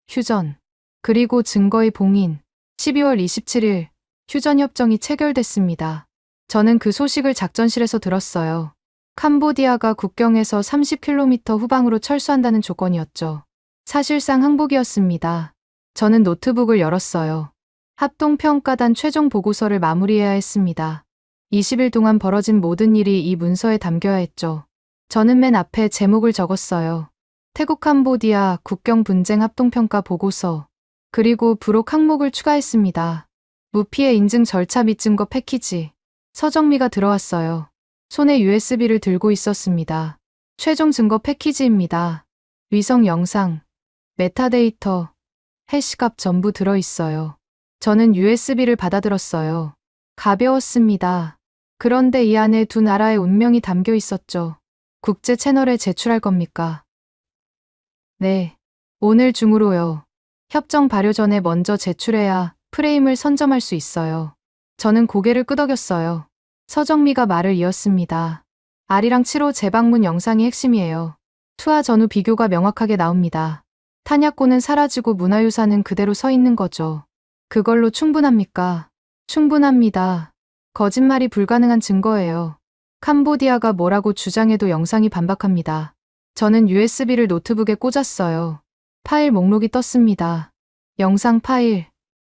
휴전. 그리고 증거의 봉인. 12월 27일 휴전 협정이 체결됐습니다. 저는 그 소식을 작전실에서 들었어요. 캄보디아가 국경에서 30km 후방으로 철수한다는 조건이었죠. 사실상 항복이었습니다. 저는 노트북을 열었어요. 합동평가단 최종 보고서를 마무리해야 했습니다. 20일 동안 벌어진 모든 일이 이 문서에 담겨야 했죠. 저는 맨 앞에 제목을 적었어요. 태국 캄보디아 국경 분쟁 합동평가 보고서. 그리고 부록 항목을 추가했습니다. 무피해 인증 절차 및 증거 패키지. 서정미가 들어왔어요. 손에 USB를 들고 있었습니다. 최종 증거 패키지입니다. 위성 영상, 메타데이터, 해시값 전부 들어있어요. 저는 USB를 받아들었어요. 가벼웠습니다. 그런데 이 안에 두 나라의 운명이 담겨 있었죠. 국제 채널에 제출할 겁니까? 네. 오늘 중으로요. 협정 발효 전에 먼저 제출해야 프레임을 선점할 수 있어요. 저는 고개를 끄덕였어요. 서정미가 말을 이었습니다. 아리랑 7호 재방문 영상이 핵심이에요. 투하 전후 비교가 명확하게 나옵니다. 탄약고는 사라지고 문화유산은 그대로 서 있는 거죠. 그걸로 충분합니까? 충분합니다. 거짓말이 불가능한 증거예요. 캄보디아가 뭐라고 주장해도 영상이 반박합니다. 저는 USB를 노트북에 꽂았어요. 파일 목록이 떴습니다. 영상 파일,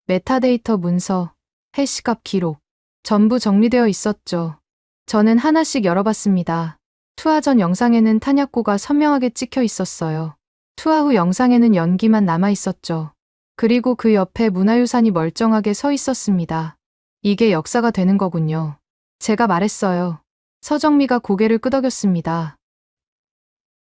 메타데이터 문서, 해시값 기록, 전부 정리되어 있었죠. 저는 하나씩 열어봤습니다. 투하 전 영상에는 탄약고가 선명하게 찍혀 있었어요. 투하 후 영상에는 연기만 남아 있었죠. 그리고 그 옆에 문화유산이 멀쩡하게 서 있었습니다. 이게 역사가 되는 거군요. 제가 말했어요. 서정미가 고개를 끄덕였습니다.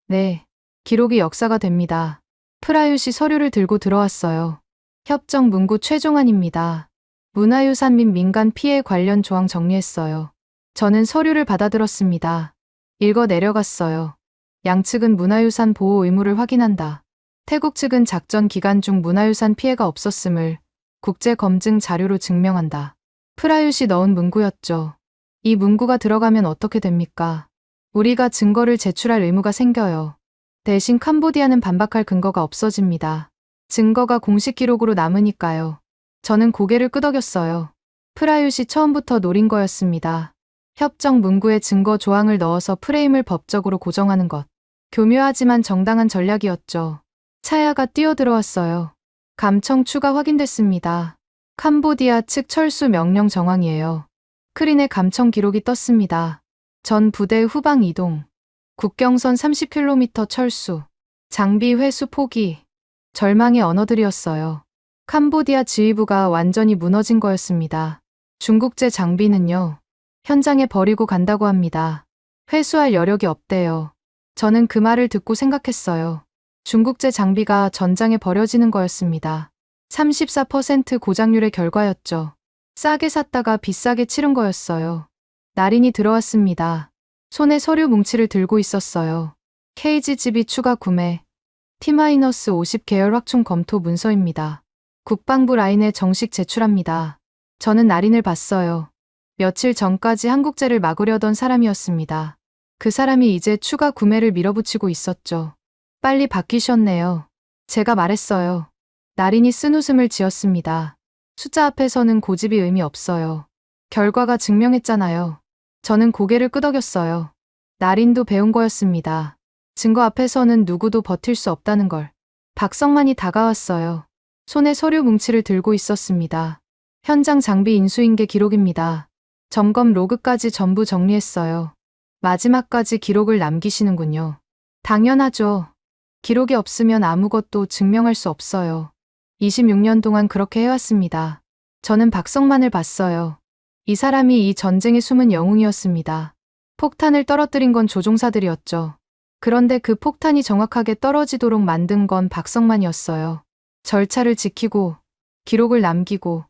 네, 기록이 역사가 됩니다. 프라유시 서류를 들고 들어왔어요. 협정 문구 최종안입니다. 문화유산 및 민간 피해 관련 조항 정리했어요. 저는 서류를 받아들었습니다. 읽어 내려갔어요. 양측은 문화유산 보호 의무를 확인한다. 태국 측은 작전 기간 중 문화유산 피해가 없었음을 국제검증 자료로 증명한다. 프라유시 넣은 문구였죠. 이 문구가 들어가면 어떻게 됩니까? 우리가 증거를 제출할 의무가 생겨요. 대신 캄보디아는 반박할 근거가 없어집니다. 증거가 공식 기록으로 남으니까요. 저는 고개를 끄덕였어요. 프라유시 처음부터 노린 거였습니다. 협정 문구에 증거 조항을 넣어서 프레임을 법적으로 고정하는 것. 교묘하지만 정당한 전략이었죠. 차야가 뛰어들어왔어요. 감청 추가 확인됐습니다. 캄보디아 측 철수 명령 정황이에요. 크린의 감청 기록이 떴습니다. 전 부대 후방 이동. 국경선 30km 철수. 장비 회수 포기. 절망의 언어들이었어요. 캄보디아 지휘부가 완전히 무너진 거였습니다. 중국제 장비는요. 현장에 버리고 간다고 합니다. 회수할 여력이 없대요. 저는 그 말을 듣고 생각했어요. 중국제 장비가 전장에 버려지는 거였습니다. 34% 고장률의 결과였죠. 싸게 샀다가 비싸게 치른 거였어요. 날인이 들어왔습니다. 손에 서류 뭉치를 들고 있었어요. KGGB 추가 구매, T-50 계열 확충 검토 문서입니다. 국방부 라인에 정식 제출합니다. 저는 날인을 봤어요. 며칠 전까지 한국제를 막으려던 사람이었습니다. 그 사람이 이제 추가 구매를 밀어붙이고 있었죠. 빨리 바뀌셨네요. 제가 말했어요. 날인이 쓴웃음을 지었습니다. 숫자 앞에서는 고집이 의미 없어요. 결과가 증명했잖아요. 저는 고개를 끄덕였어요. 날인도 배운 거였습니다. 증거 앞에서는 누구도 버틸 수 없다는 걸. 박성만이 다가왔어요. 손에 서류 뭉치를 들고 있었습니다. 현장 장비 인수인계 기록입니다. 점검 로그까지 전부 정리했어요. 마지막까지 기록을 남기시는군요. 당연하죠. 기록이 없으면 아무것도 증명할 수 없어요. 26년 동안 그렇게 해왔습니다. 저는 박성만을 봤어요. 이 사람이 이 전쟁의 숨은 영웅이었습니다. 폭탄을 떨어뜨린 건 조종사들이었죠. 그런데 그 폭탄이 정확하게 떨어지도록 만든 건 박성만이었어요. 절차를 지키고, 기록을 남기고,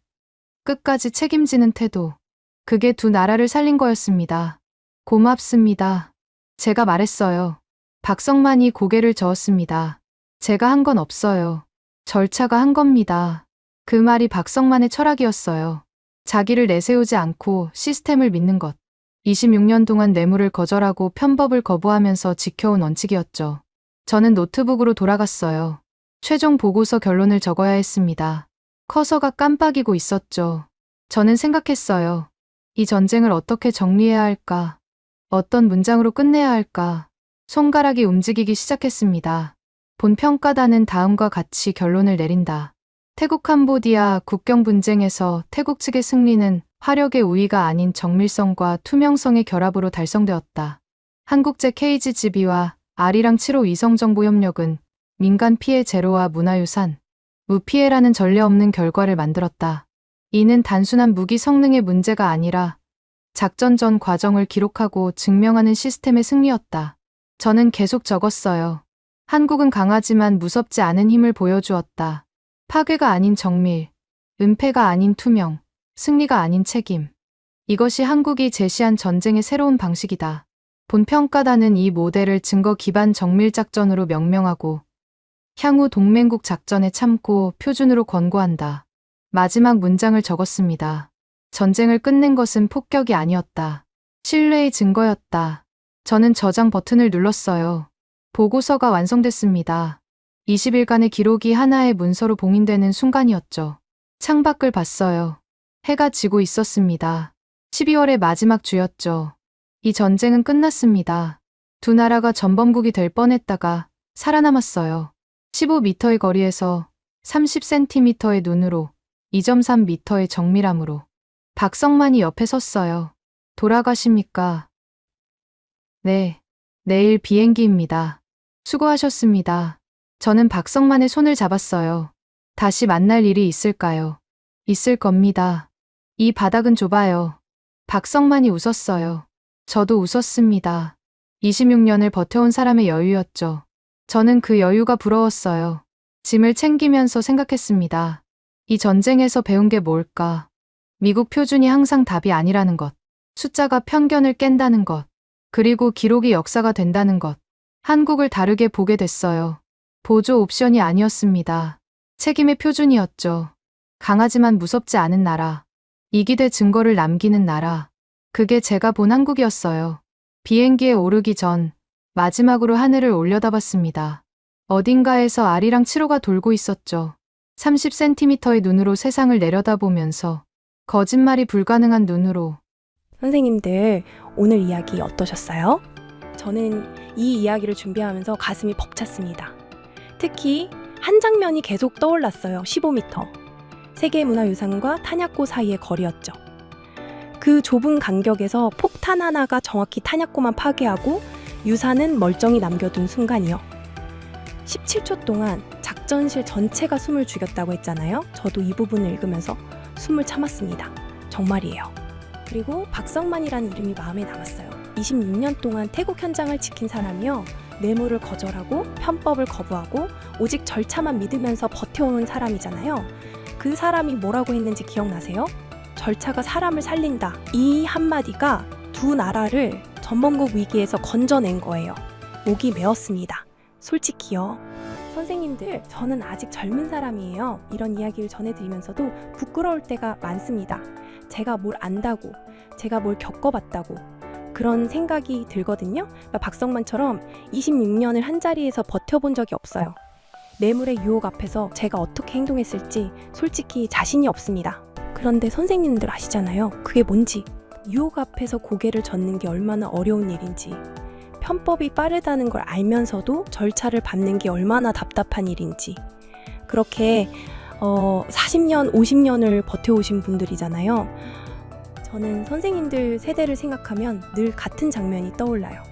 끝까지 책임지는 태도. 그게 두 나라를 살린 거였습니다. 고맙습니다. 제가 말했어요. 박성만이 고개를 저었습니다. 제가 한 건 없어요. 절차가 한 겁니다. 그 말이 박성만의 철학이었어요. 자기를 내세우지 않고 시스템을 믿는 것. 26년 동안 뇌물을 거절하고 편법을 거부하면서 지켜온 원칙이었죠. 저는 노트북으로 돌아갔어요. 최종 보고서 결론을 적어야 했습니다. 커서가 깜빡이고 있었죠. 저는 생각했어요. 이 전쟁을 어떻게 정리해야 할까? 어떤 문장으로 끝내야 할까? 손가락이 움직이기 시작했습니다. 본 평가단은 다음과 같이 결론을 내린다. 태국 캄보디아 국경 분쟁에서 태국 측의 승리는 화력의 우위가 아닌 정밀성과 투명성의 결합으로 달성되었다. 한국제 KGGB와 아리랑 7호 위성정보 협력은 민간 피해 제로와 문화유산, 무피해라는 전례 없는 결과를 만들었다. 이는 단순한 무기 성능의 문제가 아니라 작전 전 과정을 기록하고 증명하는 시스템의 승리였다. 저는 계속 적었어요. 한국은 강하지만 무섭지 않은 힘을 보여주었다. 파괴가 아닌 정밀, 은폐가 아닌 투명, 승리가 아닌 책임. 이것이 한국이 제시한 전쟁의 새로운 방식이다. 본평가단은 이 모델을 증거 기반 정밀 작전으로 명명하고 향후 동맹국 작전에 참고 표준으로 권고한다. 마지막 문장을 적었습니다. 전쟁을 끝낸 것은 폭격이 아니었다. 신뢰의 증거였다. 저는 저장 버튼을 눌렀어요. 보고서가 완성됐습니다. 20일간의 기록이 하나의 문서로 봉인되는 순간이었죠. 창밖을 봤어요. 해가 지고 있었습니다. 12월의 마지막 주였죠. 이 전쟁은 끝났습니다. 두 나라가 전범국이 될 뻔했다가 살아남았어요. 15m의 거리에서 30cm의 눈으로 2.3m의 정밀함으로. 박성만이 옆에 섰어요. 돌아가십니까? 네, 내일 비행기입니다. 수고하셨습니다. 저는 박성만의 손을 잡았어요. 다시 만날 일이 있을까요? 있을 겁니다. 이 바닥은 좁아요. 박성만이 웃었어요. 저도 웃었습니다. 26년을 버텨온 사람의 여유였죠. 저는 그 여유가 부러웠어요. 짐을 챙기면서 생각했습니다. 이 전쟁에서 배운 게 뭘까? 미국 표준이 항상 답이 아니라는 것. 숫자가 편견을 깬다는 것. 그리고 기록이 역사가 된다는 것. 한국을 다르게 보게 됐어요. 보조 옵션이 아니었습니다. 책임의 표준이었죠. 강하지만 무섭지 않은 나라. 이기되 증거를 남기는 나라. 그게 제가 본 한국이었어요. 비행기에 오르기 전 마지막으로 하늘을 올려다봤습니다. 어딘가에서 아리랑 7호가 돌고 있었죠. 30cm의 눈으로 세상을 내려다보면서 거짓말이 불가능한 눈으로. 선생님들, 오늘 이야기 어떠셨어요? 저는 이 이야기를 준비하면서 가슴이 벅찼습니다. 특히 한 장면이 계속 떠올랐어요. 15m. 세계문화유산과 탄약고 사이의 거리였죠. 그 좁은 간격에서 폭탄 하나가 정확히 탄약고만 파괴하고 유산은 멀쩡히 남겨둔 순간이요. 17초 동안 작전실 전체가 숨을 죽였다고 했잖아요. 저도 이 부분을 읽으면서 숨을 참았습니다. 정말이에요. 그리고 박성만이라는 이름이 마음에 남았어요. 26년 동안 태국 현장을 지킨 사람이요. 뇌물을 거절하고 편법을 거부하고 오직 절차만 믿으면서 버텨온 사람이잖아요. 그 사람이 뭐라고 했는지 기억나세요? 절차가 사람을 살린다. 이 한마디가 두 나라를 전범국 위기에서 건져낸 거예요. 목이 메었습니다. 솔직히요. 선생님들, 저는 아직 젊은 사람이에요. 이런 이야기를 전해드리면서도 부끄러울 때가 많습니다. 제가 뭘 안다고, 제가 뭘 겪어봤다고 그런 생각이 들거든요. 박성만처럼 26년을 한자리에서 버텨본 적이 없어요. 뇌물의 유혹 앞에서 제가 어떻게 행동했을지 솔직히 자신이 없습니다. 그런데 선생님들 아시잖아요. 그게 뭔지. 유혹 앞에서 고개를 젓는 게 얼마나 어려운 일인지, 편법이 빠르다는 걸 알면서도 절차를 밟는 게 얼마나 답답한 일인지. 그렇게 40년, 50년을 버텨오신 분들이잖아요. 저는 선생님들 세대를 생각하면 늘 같은 장면이 떠올라요.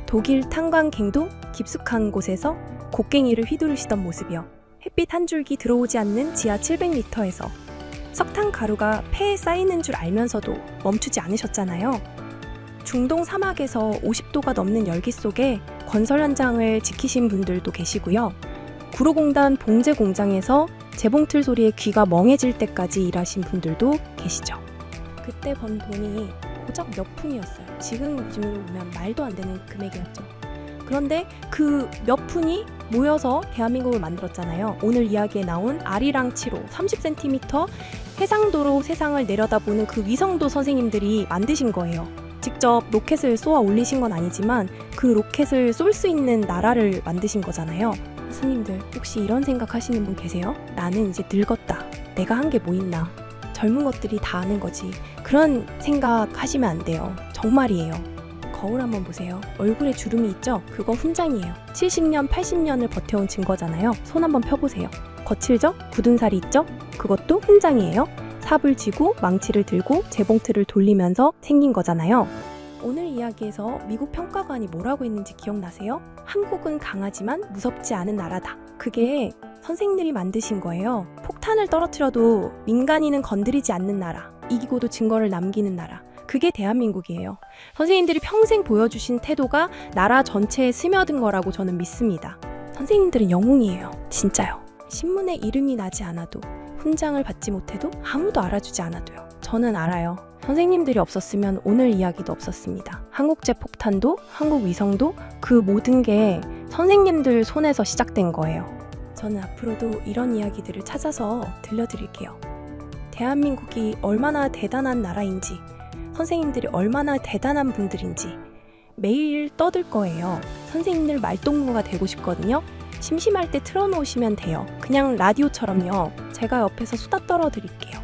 독일 탄광갱도 깊숙한 곳에서 곡괭이를 휘두르시던 모습이요. 햇빛 한 줄기 들어오지 않는 지하 700m에서 석탄 가루가 폐에 쌓이는 줄 알면서도 멈추지 않으셨잖아요. 중동 사막에서 50도가 넘는 열기 속에 건설 현장을 지키신 분들도 계시고요. 구로공단 봉제 공장에서 재봉틀 소리에 귀가 멍해질 때까지 일하신 분들도 계시죠. 그때 번 돈이 고작 몇 푼이었어요. 지금 기준으로 보면 말도 안 되는 금액이었죠. 그런데 그 몇 푼이 모여서 대한민국을 만들었잖아요. 오늘 이야기에 나온 아리랑 7호 30cm 해상도로 세상을 내려다보는 그 위성도 선생님들이 만드신 거예요. 직접 로켓을 쏘아 올리신 건 아니지만 그 로켓을 쏠 수 있는 나라를 만드신 거잖아요. 스님들, 혹시 이런 생각 하시는 분 계세요? 나는 이제 늙었다. 내가 한 게 뭐 있나? 젊은 것들이 다 아는 거지. 그런 생각 하시면 안 돼요. 정말이에요. 거울 한번 보세요. 얼굴에 주름이 있죠? 그거 훈장이에요. 70년, 80년을 버텨온 증거잖아요. 손 한번 펴보세요. 거칠죠? 굳은 살이 있죠? 그것도 훈장이에요. 삽을 쥐고 망치를 들고 재봉틀을 돌리면서 생긴 거잖아요. 오늘 이야기에서 미국 평가관이 뭐라고 했는지 기억나세요? 한국은 강하지만 무섭지 않은 나라다. 그게 선생님들이 만드신 거예요. 폭탄을 떨어뜨려도 민간인은 건드리지 않는 나라. 이기고도 증거를 남기는 나라. 그게 대한민국이에요. 선생님들이 평생 보여주신 태도가 나라 전체에 스며든 거라고 저는 믿습니다. 선생님들은 영웅이에요. 진짜요. 신문에 이름이 나지 않아도, 훈장을 받지 못해도, 아무도 알아주지 않아도요. 저는 알아요. 선생님들이 없었으면 오늘 이야기도 없었습니다. 한국제 폭탄도, 한국 위성도 그 모든 게 선생님들 손에서 시작된 거예요. 저는 앞으로도 이런 이야기들을 찾아서 들려드릴게요. 대한민국이 얼마나 대단한 나라인지, 선생님들이 얼마나 대단한 분들인지 매일 떠들 거예요. 선생님들 말동무가 되고 싶거든요. 심심할 때 틀어놓으시면 돼요. 그냥 라디오처럼요. 제가 옆에서 수다 떨어드릴게요.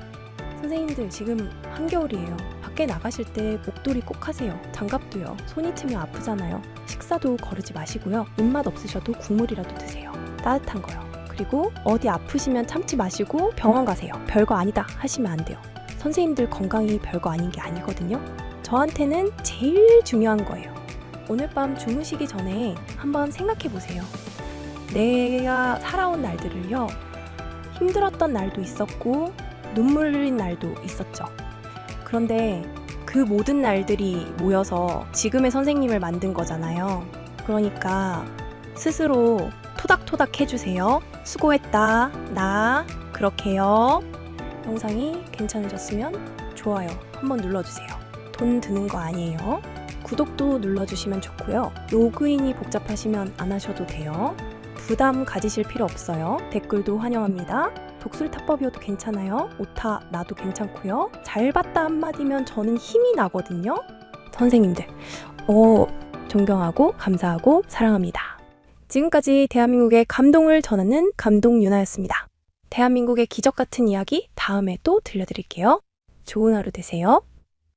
선생님들 지금 한겨울이에요. 밖에 나가실 때 목도리 꼭 하세요. 장갑도요. 손이 트면 아프잖아요. 식사도 거르지 마시고요. 입맛 없으셔도 국물이라도 드세요. 따뜻한 거요. 그리고 어디 아프시면 참지 마시고 병원 가세요. 별거 아니다 하시면 안 돼요. 선생님들 건강이 별거 아닌 게 아니거든요. 저한테는 제일 중요한 거예요. 오늘 밤 주무시기 전에 한번 생각해 보세요. 내가 살아온 날들을요. 힘들었던 날도 있었고 눈물 흘린 날도 있었죠. 그런데 그 모든 날들이 모여서 지금의 선생님을 만든 거잖아요. 그러니까 스스로 토닥토닥 해주세요. 수고했다. 나 그렇게요. 영상이 괜찮으셨으면 좋아요 한번 눌러주세요. 돈 드는 거 아니에요. 구독도 눌러주시면 좋고요. 로그인이 복잡하시면 안 하셔도 돼요. 부담 가지실 필요 없어요. 댓글도 환영합니다. 독술타법이어도 괜찮아요. 오타 나도 괜찮고요. 잘 봤다 한마디면 저는 힘이 나거든요. 선생님들 존경하고 감사하고 사랑합니다. 지금까지 대한민국의 감동을 전하는 감동유나였습니다. 대한민국의 기적 같은 이야기 다음에 또 들려드릴게요. 좋은 하루 되세요.